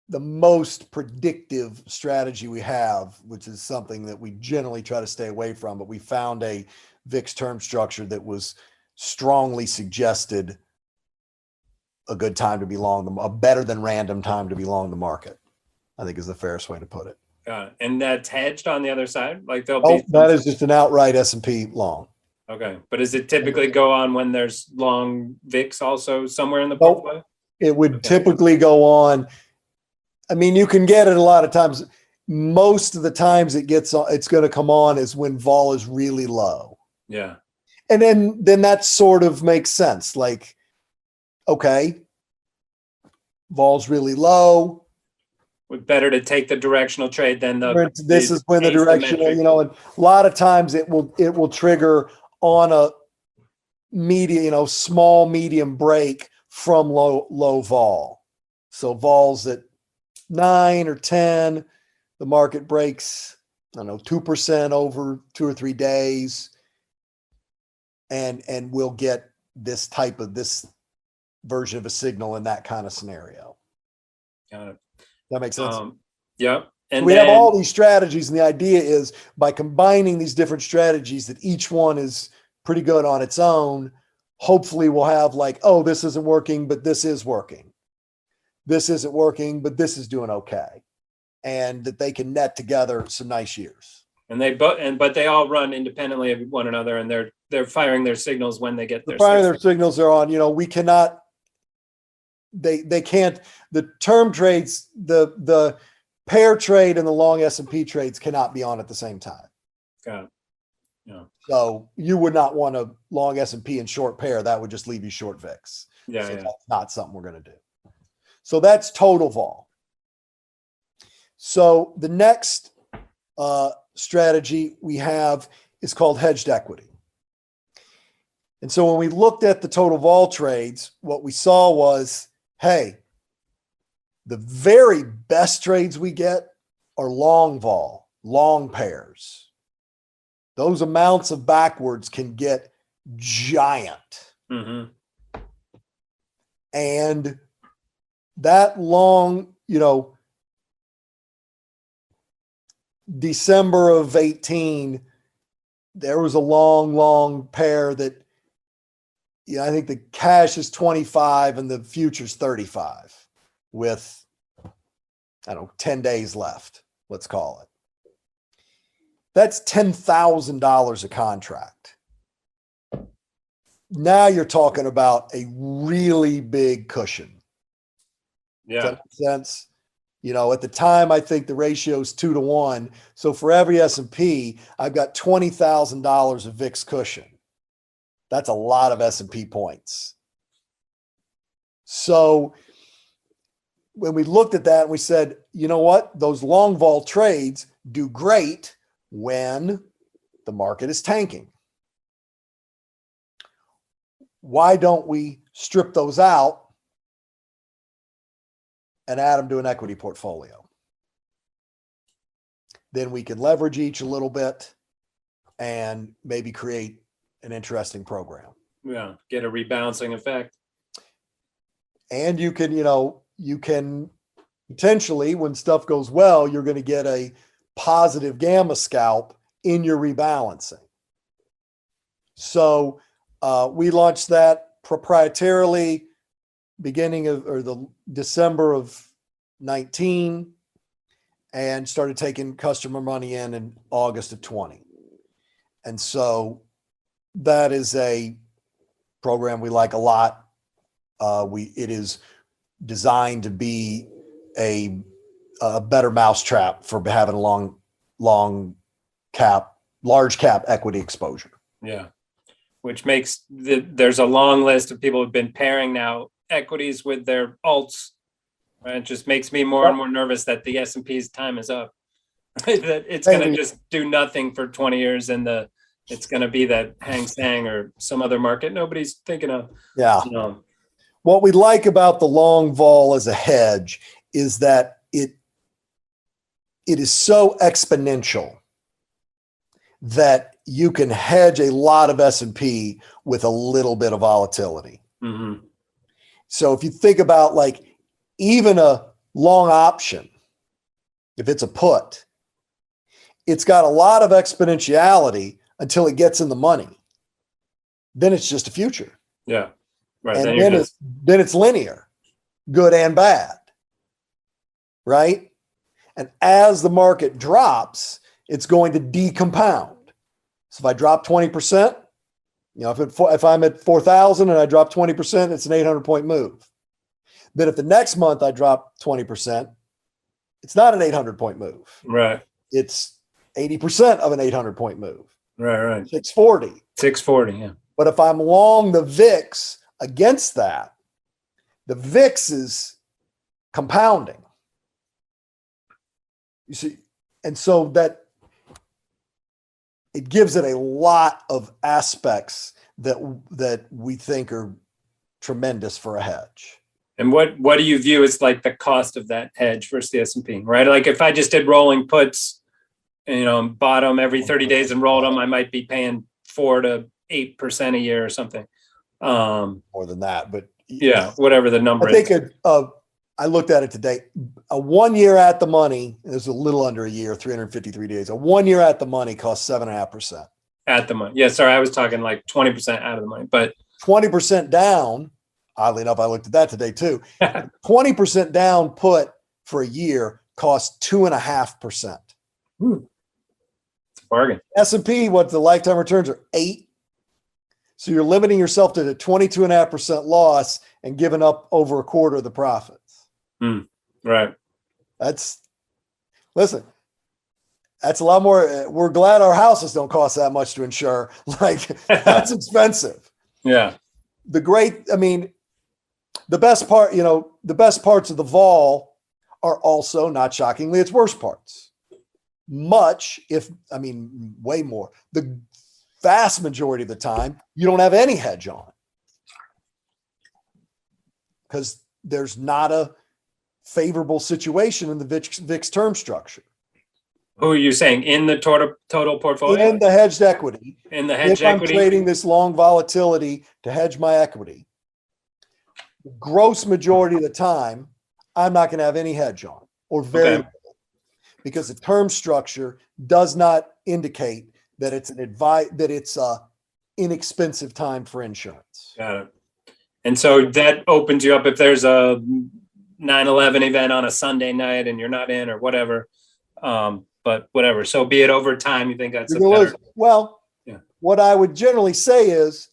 the most predictive strategy we have, which is something that we generally try to stay away from. But we found a VIX term structure that was strongly suggested a good time to be long, a better than random time to be long the market, I think is the fairest way to put it. And that's hedged on the other side? Like that is just an outright S&P long. Okay. But does it typically go on when there's long VIX also somewhere in the portfolio? It would typically go on. I mean, you can get it a lot of times. Most of the times it's going to come on is when vol is really low. Yeah. And then that sort of makes sense. Like, okay, vol's really low. Better to take the directional trade than this is when the directional, and a lot of times it will trigger on a medium, small medium break from low vol. So vol's at 9 or 10, the market breaks, 2% over 2 or 3 days. And we'll get this version of a signal in that kind of scenario. Got it. That makes sense. Yeah. And we have all these strategies, and the idea is by combining these different strategies that each one is pretty good on its own, hopefully we'll have this isn't working, but this is working. This isn't working, but this is doing okay. And that they can net together some nice years. And but they all run independently of one another, and they're firing their signals when they get their signals are on. We cannot. They can't. The term trades, the pair trade, and the long S&P trades cannot be on at the same time. Got it. Yeah. So you would not want a long S&P and short pair. That would just leave you short VIX. Yeah. So that's not something we're going to do. So that's total vol. So the next strategy we have is called hedged equity. And so when we looked at the total vol trades, what we saw was, hey, the very best trades we get are long vol, long pairs. Those amounts of backwards can get giant. Mm-hmm. And that long, December of 18, there was a long pair that, I think the cash is 25 and the future's 35 with, 10 days left, let's call it. That's $10,000 a contract. now you're talking about a really big cushion. Yeah. Does that make sense? At the time, I think the ratio is 2-to-1. So for every S&P, I've got $20,000 of VIX cushion. That's a lot of S&P points. So when we looked at that, we said, you know what? Those long vol trades do great when the market is tanking. Why don't we strip those out and add them to an equity portfolio? Then we can leverage each a little bit and maybe create an interesting program. Yeah. Get a rebalancing effect. And you can potentially, when stuff goes well, you're going to get a positive gamma scalp in your rebalancing. So we launched that proprietarily the December of 19, and started taking customer money in August of 20. And so that is a program we like a lot. It is designed to be a better mousetrap for having large cap equity exposure. Yeah. Which makes there's a long list of people who've been pairing now equities with their alts. Right? It just makes me more and more nervous that the S&P's time is up. Right? That it's going to just do nothing for 20 years, and it's going to be that Hang Seng or some other market nobody's thinking of. Yeah. What we like about the long vol as a hedge is that it is so exponential that you can hedge a lot of S&P with a little bit of volatility. Mm-hmm. So if you think about even a long option, if it's a put, it's got a lot of exponentiality until it gets in the money. Then it's just a future. Yeah. Right. And then it's linear, good and bad. Right. And as the market drops, it's going to decompound. So if I drop 20%, if I'm at 4,000 and I drop 20%, it's an 800-point move. Then if the next month I drop 20%, it's not an 800-point move. Right. It's 80% of an 800-point move. Right. 640. 640, yeah. But if I'm long the VIX against that, the VIX is compounding. You see, and so that it gives it a lot of aspects that we think are tremendous for a hedge. And what do you view as the cost of that hedge versus the S&P, right? Like if I just did rolling puts, and, bought them every 30 days and rolled them, I might be paying 4 to 8% a year or something. More than that, but yeah, whatever the number is. I think I looked at it today. A 1 year at the money is a little under a year, 353 days. A 1 year at the money costs 7.5%. At the money. Yeah, sorry, I was talking 20% out of the money, but 20% down. Oddly enough, I looked at that today too. 20% down put for a year costs 2.5%. It's a bargain. S&P, what the lifetime returns are 8. So you're limiting yourself to the 22.5% loss and giving up over a quarter of the profits. Right. That's a lot more. We're glad our houses don't cost that much to insure. That's expensive. Yeah. The best parts of the vol are also, not shockingly, its worst parts. Way more. The vast majority of the time, you don't have any hedge on because there's not a favorable situation in the VIX term structure. Who are you saying in the total portfolio? In the hedged equity. In the hedged If equity. I'm trading this long volatility to hedge my equity, the gross majority of the time, I'm not going to have any hedge on, or very little, because the term structure does not indicate that it's a inexpensive time for insurance. Got it. And so that opens you up if there's a 9/11 event on a Sunday night and you're not in or whatever. But whatever. So be it over time, you think that's a better. Well, yeah. What I would generally say is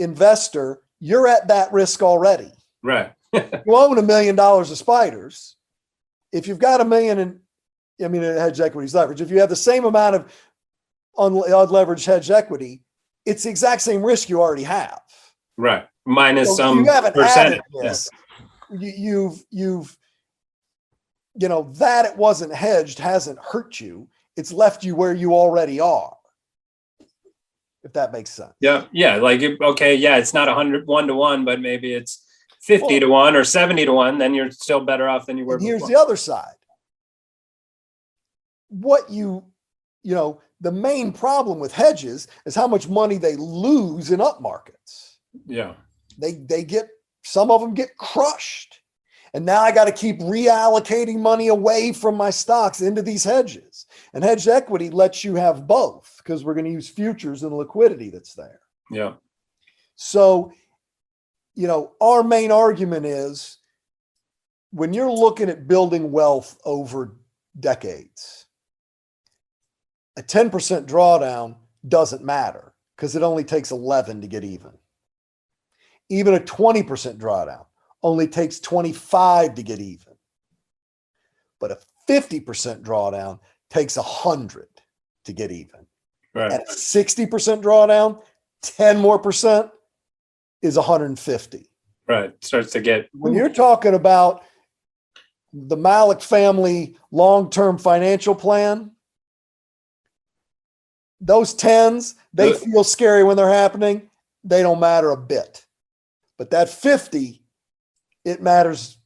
investor, you're at that risk already. Right. You own $1 million of spiders. If you've got $1 million in hedge equities leverage, if you have the same amount of unleveraged hedge equity, it's the exact same risk you already have. Right. Minus so some you haven't percentage. added this. Yeah. You've that it wasn't hedged hasn't hurt you. It's left you where you already are. If that makes sense. Yeah. Yeah. Like, okay. Yeah. It's not 100-1-1, but maybe it's 50-1 or 70-1. Then you're still better off than you were before. Here's the other side. The main problem with hedges is how much money they lose in up markets. Yeah. Some of them get crushed. And now I got to keep reallocating money away from my stocks into these hedges. And hedged equity lets you have both because we're going to use futures and liquidity that's there. Yeah. So, our main argument is when you're looking at building wealth over decades, a 10% drawdown doesn't matter because it only takes 11 to get even. Even a 20% drawdown only takes 25 to get even. But a 50% drawdown takes 100 to get even. Right. At a 60% drawdown, 10 more percent is 150. Right. Starts to get. When you're talking about the Malik family long-term financial plan, those 10s, they feel scary when they're happening. They don't matter a bit. But that 50, it matters.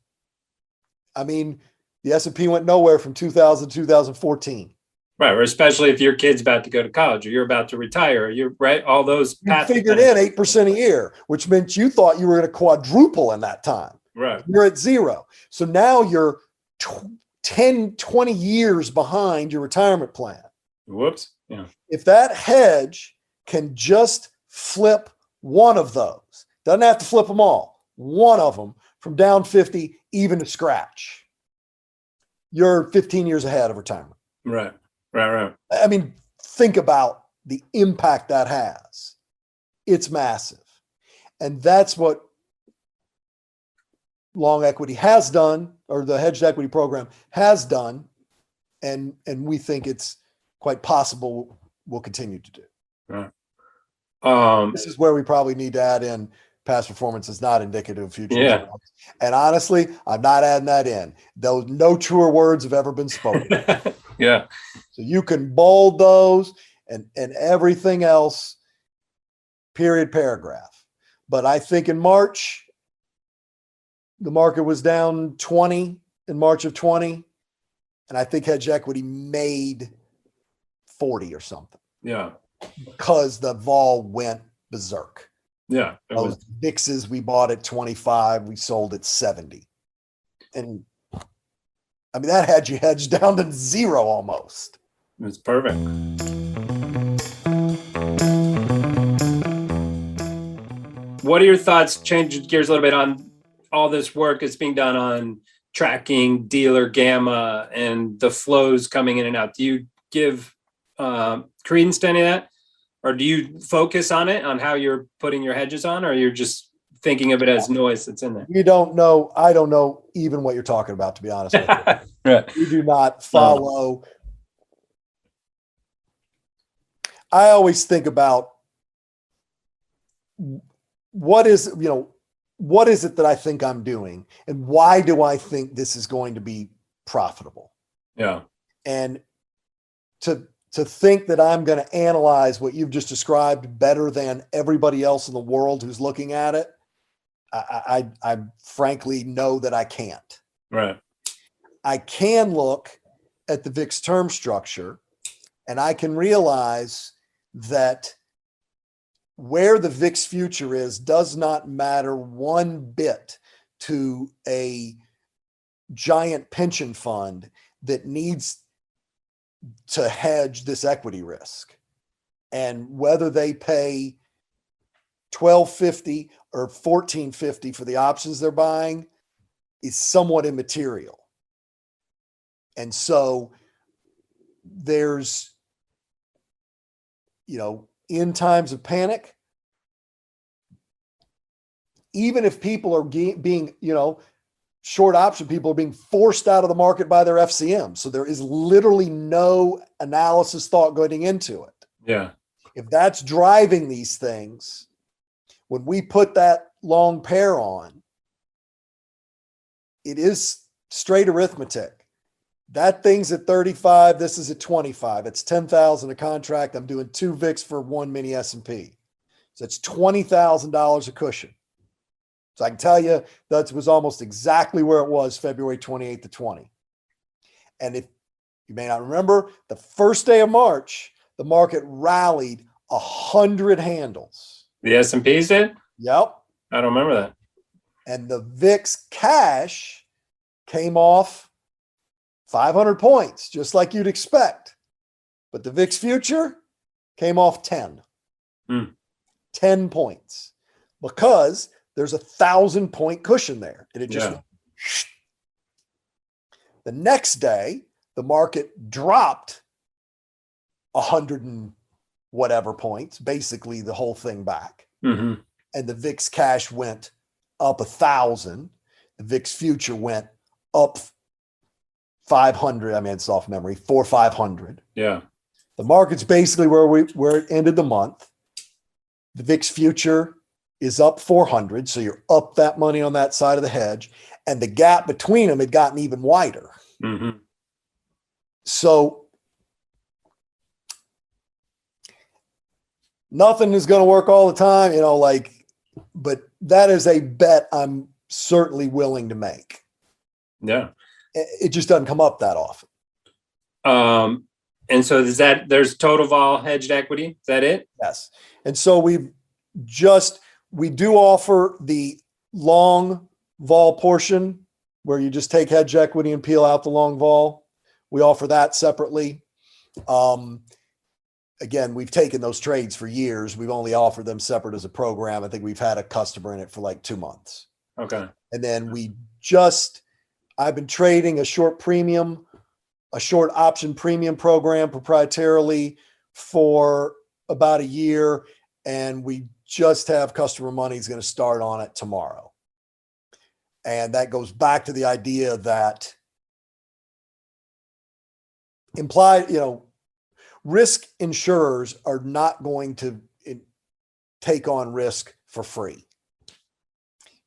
The S&P went nowhere from 2000 to 2014. Right. Or especially if your kid's about to go to college or you're about to retire, you're right. All those you figured in 8% a year, which meant you thought you were going to quadruple in that time. Right. You're at zero. So now you're 10, 20 years behind your retirement plan. Whoops. Yeah. If that hedge can just flip one of those, doesn't have to flip them all, one of them from down 50 even to scratch, you're 15 years ahead of retirement. Right. Think about the impact that has. It's massive. And that's what long equity has done, or the hedged equity program has done. And we think it's quite possible we'll continue to do. Right. This is where we probably need to add in past performance is not indicative of future results. And honestly, I'm not adding that in. Those no truer words have ever been spoken. Yeah. So you can bold those and everything else, period, paragraph. But I think in March, the market was down 20 in March of 20. And I think hedge equity made 40 or something. Yeah. Because the vol went berserk. Yeah. Those VIXs we bought at 25, we sold at 70. And that had you hedged down to zero almost. It's perfect. What are your thoughts, change gears a little bit, on all this work that's being done on tracking dealer gamma and the flows coming in and out? Do you give credence to any of that? Or do you focus on it, on how you're putting your hedges on, or you're just thinking of it as noise that's in there? You don't know. I don't know even what you're talking about, to be honest with you. Right. We do not follow. I always think about what is it that I think I'm doing, and why do I think this is going to be profitable? Yeah. And to think that I'm going to analyze what you've just described better than everybody else in the world who's looking at it, I frankly know that I can't. Right. I can look at the VIX term structure and I can realize that where the VIX future is does not matter one bit to a giant pension fund that needs to hedge this equity risk. And whether they pay $12.50 or $14.50 for the options they're buying is somewhat immaterial. And so there's, in times of panic, even if people are being, short option people are being forced out of the market by their FCM. So there is literally no analysis thought going into it. Yeah. If that's driving these things, when we put that long pair on, it is straight arithmetic. That thing's at 35. This is at 25. It's 10,000 a contract. I'm doing 2 VIX for 1 mini S&P. So it's $20,000 a cushion. So I can tell you that was almost exactly where it was February 28th to 20. And if you may not remember, the first day of March, the market rallied 100 handles. The S&Ps did? Yep. I don't remember that. And the VIX cash came off 500 points, just like you'd expect. But the VIX future came off 10. 10 points. Because there's 1,000 point cushion there. And it just went. The next day, the market dropped 100 and whatever points, basically the whole thing back. Mm-hmm. And the VIX cash went up 1,000. The VIX future went up 500. I mean, it's off memory, 400 or 500. Yeah. The market's basically where it ended the month. The VIX future is up 400. So you're up that money on that side of the hedge. And the gap between them had gotten even wider. Mm-hmm. So nothing is going to work all the time, but that is a bet I'm certainly willing to make. Yeah. It just doesn't come up that often. And so there's total vol hedged equity. Is that it? Yes. And so we do offer the long vol portion where you just take hedge equity and peel out the long vol. We offer that separately. Again, we've taken those trades for years. We've only offered them separate as a program. I think we've had a customer in it for like 2 months. Okay. And then I've been trading a short option premium program proprietarily for about a year. And we just have customer money is going to start on it tomorrow. And that goes back to the idea that risk insurers are not going to take on risk for free.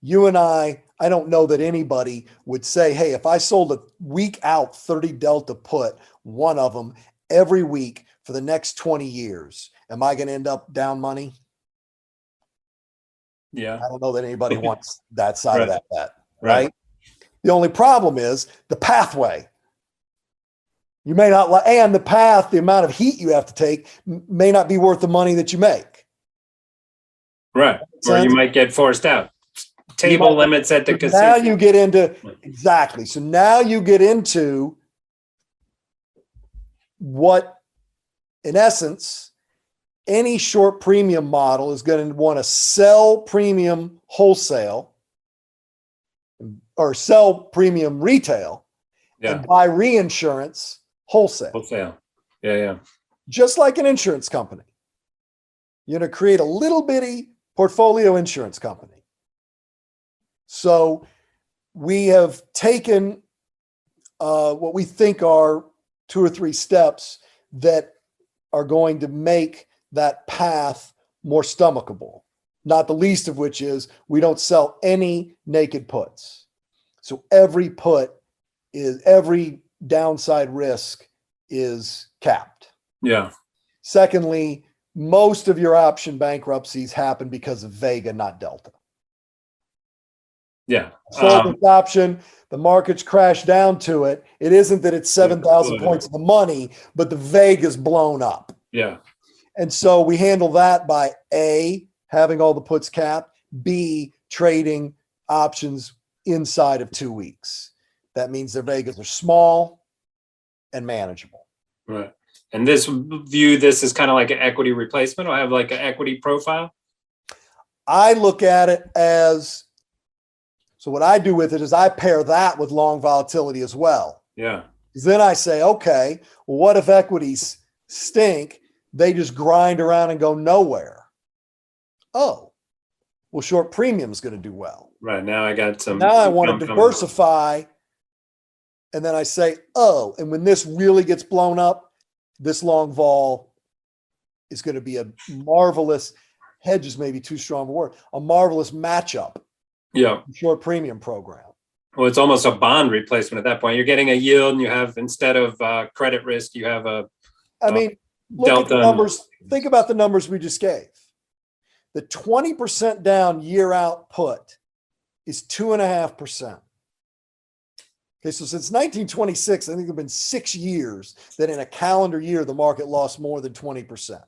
You and I don't know that anybody would say, hey, if I sold a week out 30 Delta put, one of them every week for the next 20 years, am I going to end up down money? Yeah. I don't know that anybody wants that side of that bet, Right. right? The only problem is the pathway. You may not and the path, the amount of heat you have to take may not be worth the money that you make. Right. Or you might get forced out. Table limits at the casino. Now you get into, exactly. So now you get into what, in essence, any short premium model is going to want to sell premium wholesale or sell premium retail and buy reinsurance wholesale. Wholesale. Yeah. Just like an insurance company. You're going to create a little bitty portfolio insurance company. So we have taken what we think are 2 or 3 steps that are going to make that path more stomachable. Not the least of which is we don't sell any naked puts. So every downside risk is capped. Yeah. Secondly, most of your option bankruptcies happen because of Vega, not Delta. Yeah. Sold this option, the market's crashed down to it. It isn't that it's 7,000 points of the money, but the Vega's blown up. Yeah. And so we handle that by A, having all the puts capped, B, trading options inside of 2 weeks. That means their Vegas are small and manageable. Right. And this is kind of like an equity replacement, or have like an equity profile? I look at it as, so what I do with it is I pair that with long volatility as well. Yeah. Because then I say, okay, well, what if equities stink? They just grind around and go nowhere. Oh, well, Well, short premium is going to do well. Right. Now I got some. Now I want to income diversify. And then I say, oh, and when this really gets blown up, this long vol is going to be a marvelous, hedge is maybe too strong of a word, a marvelous matchup. Yeah. Short premium program. Well, it's almost a bond replacement at that point. You're getting a yield, and you have, instead of credit risk, you have a. I mean, look at the numbers. Think about the numbers we just gave. The 20% down year out put is 2.5%. Okay, so since 1926, I think there have been 6 years that in a calendar year, the market lost more than 20%.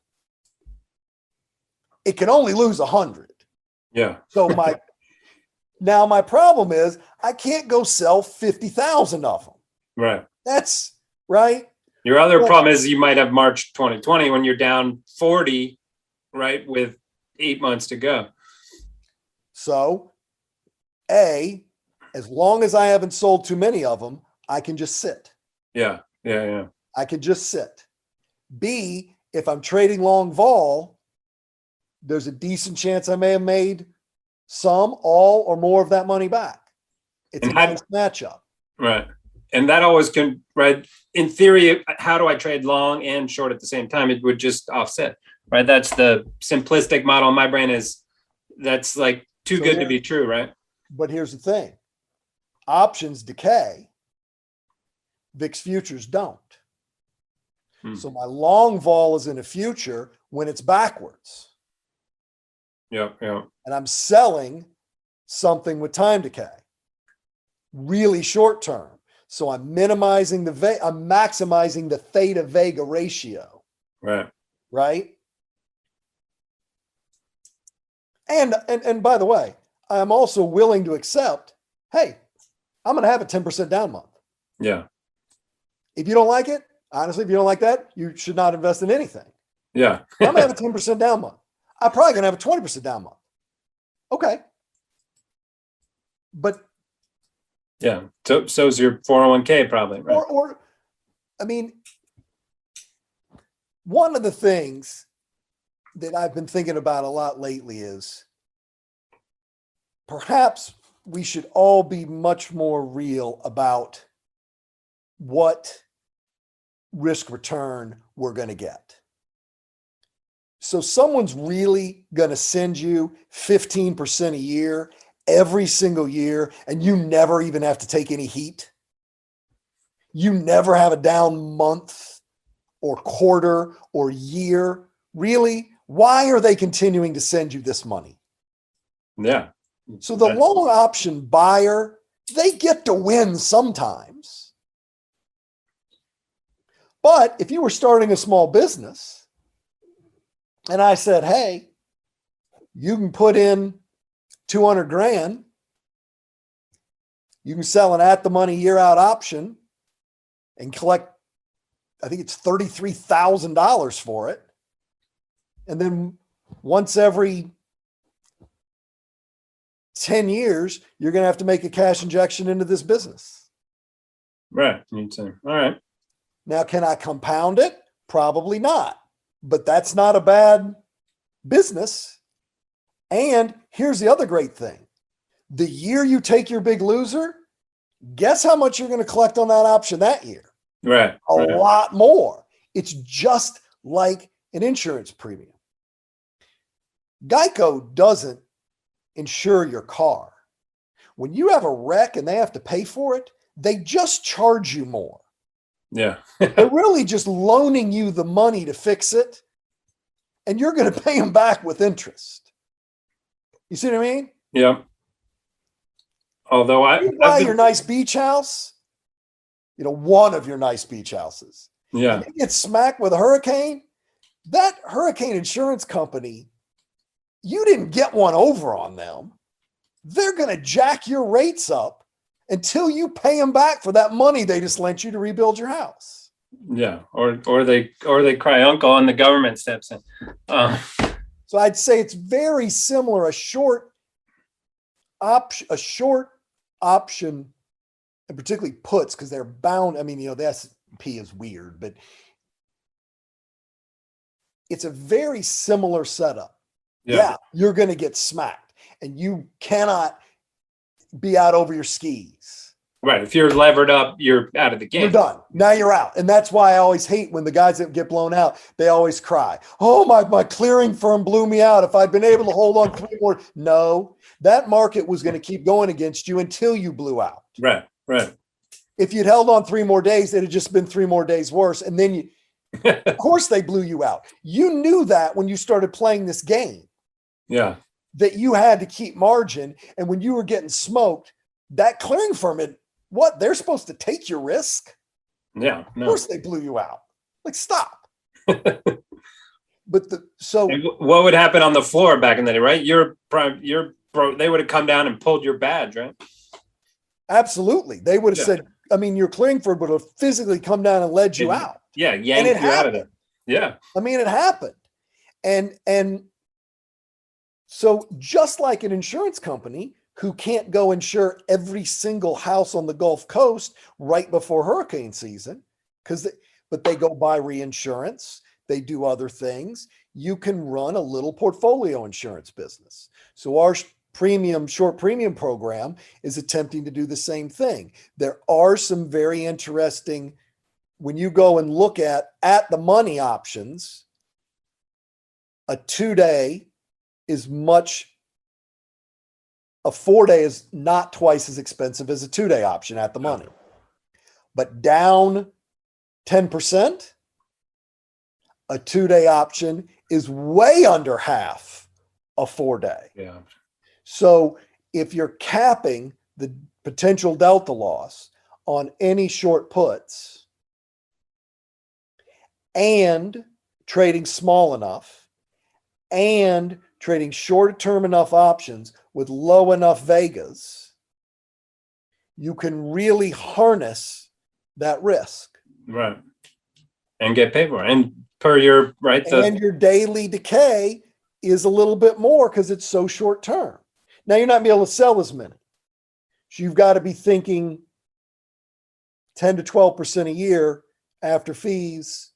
It can only lose 100. Yeah. So now my problem is I can't go sell 50,000 of them. Right. That's right. Your other problem is you might have March 2020 when you're down 40, right, with 8 months to go. So, as long as I haven't sold too many of them, I can just sit. Yeah. I can just sit. B, if I'm trading long vol, there's a decent chance I may have made some, all, or more of that money back. It's a nice matchup. Right. And that always can, right? In theory, how do I trade long and short at the same time? It would just offset, right? That's the simplistic model in my brain that's like too good to be true, right? But here's the thing. Options decay. VIX futures don't. So my long vol is in a future when it's backwards. Yeah. And I'm selling something with time decay. Really short term. So I'm minimizing I'm maximizing the theta vega ratio. Right. Right. And by the way, I'm also willing to accept, hey, I'm going to have a 10% down month. Yeah. If you don't like it, honestly, if you don't like that, you should not invest in anything. Yeah. I'm going to have a 10% down month. I'm probably going to have a 20% down month. Okay. But yeah. So's your 401k probably, right? Or I mean, one of the things that I've been thinking about a lot lately is perhaps we should all be much more real about what risk return we're going to get. So someone's really going to send you 15% a year every single year, and you never even have to take any heat. You never have a down month or quarter or year. Really? Why are they continuing to send you this money? Yeah. So the long option buyer, they get to win sometimes. But if you were starting a small business and I said, hey, you can put in 200 grand, you can sell an at the money year out option and collect, I think it's $33,000 for it. And then once every 10 years, you're going to have to make a cash injection into this business. Right. All right. Now, can I compound it? Probably not. But that's not a bad business. And here's the other great thing. The year you take your big loser, guess how much you're going to collect on that option that year? Right. A lot more. It's just like an insurance premium. Geico doesn't insure your car. When you have a wreck and they have to pay for it, they just charge you more. Yeah. They're really just loaning you the money to fix it, and you're going to pay them back with interest. You see what I mean? Yeah. Although you buy your nice beach house, one of your nice beach houses. Yeah. And you get smacked with a hurricane, that hurricane insurance company, you didn't get one over on them. They're going to jack your rates up until you pay them back for that money they just lent you to rebuild your house. Yeah. Or they cry uncle and the government steps in. So I'd say it's very similar. A short option, and particularly puts, because they're bound. I mean, the S&P is weird, but it's a very similar setup. Yeah, you're going to get smacked. and you cannot be out over your skis. Right. If you're levered up, you're out of the game. You're done. Now you're out. And that's why I always hate when the guys that get blown out, they always cry. Oh, my clearing firm blew me out. If I'd been able to hold on 3 more. No, that market was going to keep going against you until you blew out. Right. If you'd held on 3 more days, it'd have just been 3 more days worse. And then of course they blew you out. You knew that when you started playing this game. Yeah. That you had to keep margin. And when you were getting smoked, that clearing firm they're supposed to take your risk. Yeah. No. Of course they blew you out. Like, stop. But what would happen on the floor back in the day, right? They would have come down and pulled your badge, right? Absolutely. They would have said, your clearing firm would have physically come down and led you out. Yeah, yanked you out of it. Yeah. It happened. And so just like an insurance company who can't go insure every single house on the Gulf Coast right before hurricane season, but they go buy reinsurance, they do other things. You can run a little portfolio insurance business. So our short premium program is attempting to do the same thing. There are some very interesting, when you go and look at the money options, a 2-day is a 4-day is not twice as expensive as a 2-day option at the money. But down 10%, a 2-day option is way under half a 4-day. Yeah. So if you're capping the potential delta loss on any short puts and trading small enough and trading short term enough options with low enough Vegas, you can really harness that risk. Right. And get paid for it. And per your, right. And your daily decay is a little bit more because it's so short term. Now you're not going to be able to sell as many. So you've got to be thinking 10 to 12% a year after fees.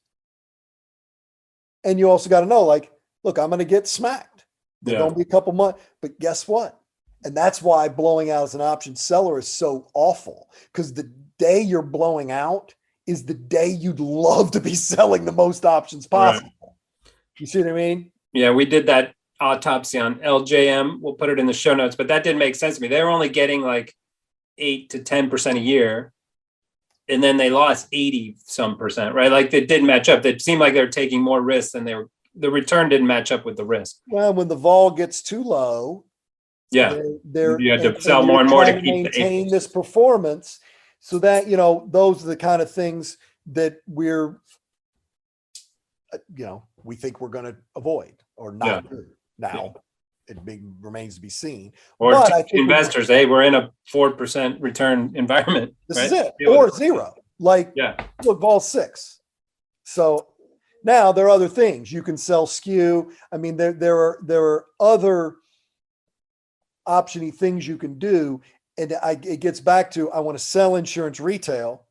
And you also got to know, like, look, I'm going to get smacked. There's going to be a couple months, but guess what? And that's why blowing out as an option seller is so awful, because the day you're blowing out is the day you'd love to be selling the most options possible. Right. You see what I mean? Yeah, we did that autopsy on LJM. We'll put it in the show notes, but that didn't make sense to me. They were only getting like 8 to 10% a year. And then they lost 80 some percent, right? Like it didn't match up. It seemed like they were taking more risks than the return didn't match up with the risk. Well, when the vol gets too low, you had to sell more and more to keep maintain this performance. So that, those are the kind of things that we're, we think we're going to avoid or not do. Now, it remains to be seen. Or investors, we're in a 4% return environment. This is it, or zero. Look, vol 6. So now there are other things you can sell skew. I mean, there are other option-y things you can do, and it gets back to I want to sell insurance retail.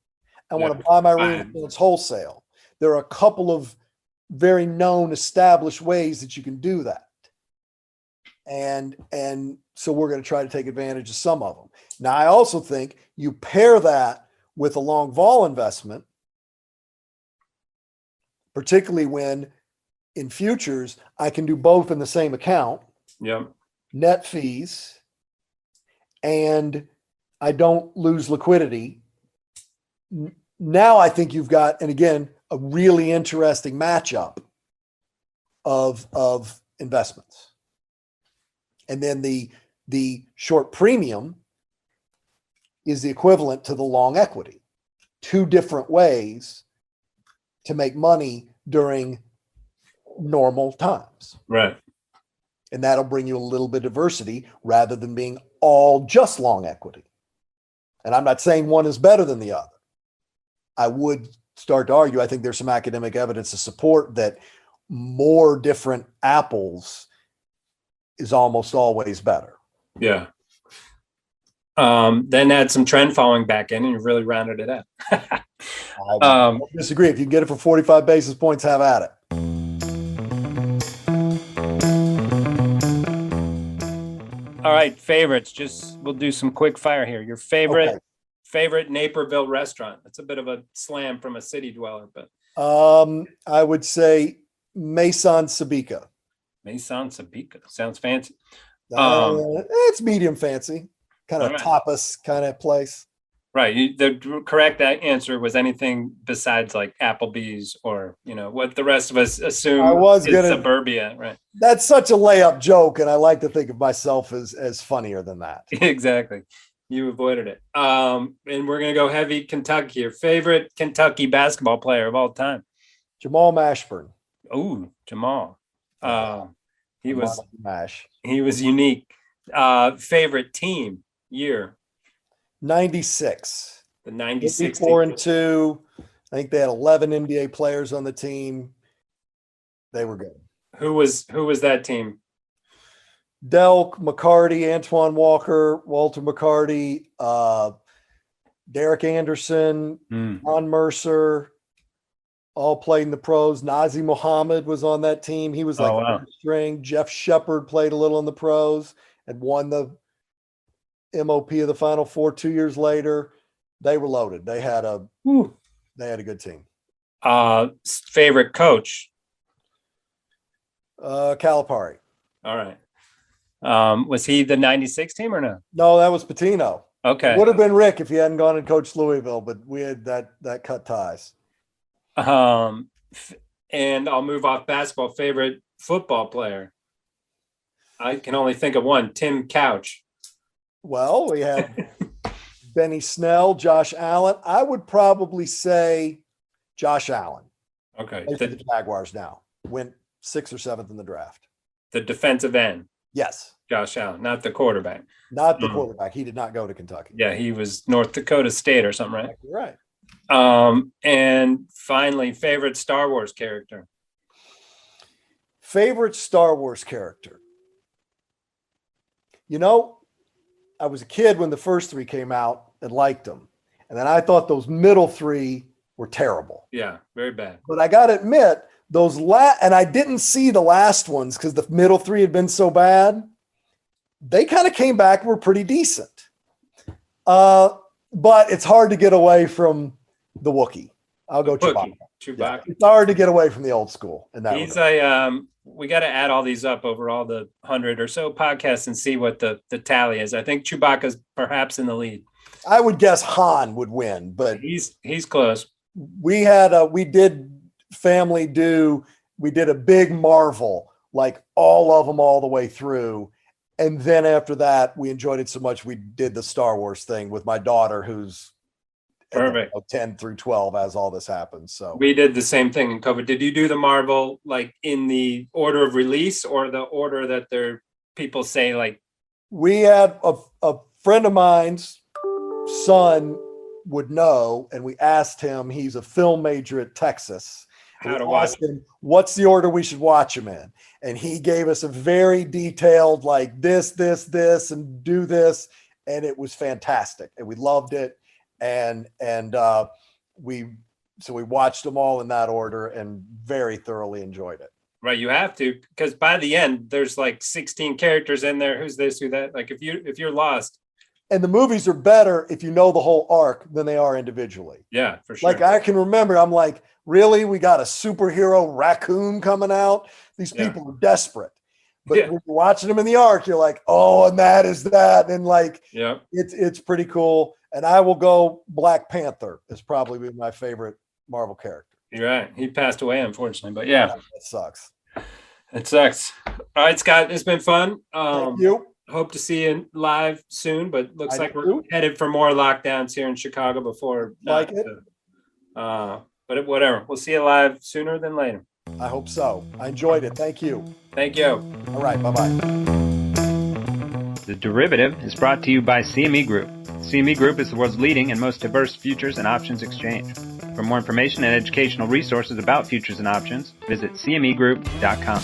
I want to buy my reinsurance wholesale. There are a couple of very known, established ways that you can do that. And so we're going to try to take advantage of some of them. Now, I also think you pair that with a long vol investment, particularly when in futures, I can do both in the same account. Yeah. Net fees, and I don't lose liquidity. Now I think you've got, and again, a really interesting matchup of investments. And then the short premium is the equivalent to the long equity. 2 different ways to make money during normal times. Right. And that'll bring you a little bit of diversity rather than being all just long equity. And I'm not saying one is better than the other. I would start to argue, I think there's some academic evidence to support that more different apples is almost always better. Yeah. Then add some trend following back in and you really rounded it out. I disagree. If you can get it for 45 basis points, have at it. All right, favorites. We'll do some quick fire here. Your favorite Naperville restaurant. That's a bit of a slam from a city dweller, but I would say Maison Sabika. Maison Sabika sounds fancy. It's medium fancy, kind of tapas kind of place. Right. The correct answer was anything besides like Applebee's or, what the rest of us assume is suburbia. Right. That's such a layup joke. And I like to think of myself as funnier than that. Exactly. You avoided it. And we're going to go heavy Kentucky. Your favorite Kentucky basketball player of all time? Jamal Mashburn. Oh, Jamal. He was unique. Favorite team year? 96. The 96. 4-2. I think they had 11 NBA players on the team. They were good. Who was that team? Delk, McCarty, Antoine Walker, Walter McCarty, Derek Anderson, Ron Mercer, all played in the pros. Nazi Muhammad was on that team. He was third string. Jeff Shepard played a little in the pros and won the MOP of the Final Four 2 years later. They were loaded. They had a good team. Favorite coach? Calipari. All right. Was he the 96 team or no? No, that was Patino. Okay. It would have been Rick if he hadn't gone and coached Louisville, but we had that cut ties. And I'll move off basketball. Favorite football player? I can only think of one, Tim Couch. Well, we had Benny Snell, Josh Allen. I would probably say Josh Allen. Okay. The Jaguars now went 6th or 7th in the draft. The defensive end. Yes. Josh Allen, not the quarterback. Not the quarterback. He did not go to Kentucky. Yeah, he was North Dakota State or something, right? Right. And finally, favorite Star Wars character. Favorite Star Wars character. I was a kid when the first 3 came out and liked them. And then I thought those middle 3 were terrible. Yeah, very bad. But I got to admit, and I didn't see the last ones because the middle 3 had been so bad. They kind of came back and were pretty decent. But it's hard to get away from the Wookiee. I'll go Chewbacca. Yeah, it's hard to get away from the old school. We got to add all these up over all the 100 or so podcasts and see what the tally is. I think Chewbacca's perhaps in the lead. I would guess Han would win, but he's close. We did a big Marvel, like all of them all the way through. And then after that, we enjoyed it so much, we did the Star Wars thing with my daughter, who's perfect 10 through 12 as all this happens. So we did the same thing in COVID. Did you do the Marvel like in the order of release or the order that people say like? We had a friend of mine's son would know, and we asked him, he's a film major at Texas. How to watch him, what's the order we should watch him in? And he gave us a very detailed, like this, and do this. And it was fantastic. And we loved it. And we watched them all in that order and very thoroughly enjoyed it. Right. You have to, because by the end, there's like 16 characters in there. Who's this, who that? Like if you're lost. And the movies are better if you know the whole arc than they are individually. Yeah, for sure. Like I can remember, I'm like, really? We got a superhero raccoon coming out? These people are desperate. But when you're watching them in the arc, you're like, oh, and that is that. And like, it's pretty cool. And I will go Black Panther is probably my favorite Marvel character. You're right. He passed away, unfortunately, but yeah. It sucks. It sucks. All right, Scott, it's been fun. Thank you. Hope to see you live soon, but looks like we're headed for more lockdowns here in Chicago before. Like it. But whatever. We'll see you live sooner than later. I hope so. I enjoyed it. Thank you. Thank you. All right. Bye-bye. The Derivative is brought to you by CME Group. CME Group is the world's leading and most diverse futures and options exchange. For more information and educational resources about futures and options, visit cmegroup.com.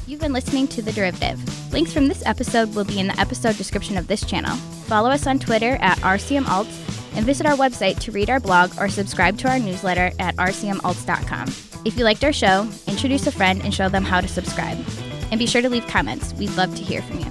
You've been listening to The Derivative. Links from this episode will be in the episode description of this channel. Follow us on Twitter at RCMAlts and visit our website to read our blog or subscribe to our newsletter at rcmalts.com. If you liked our show, introduce a friend and show them how to subscribe. And be sure to leave comments. We'd love to hear from you.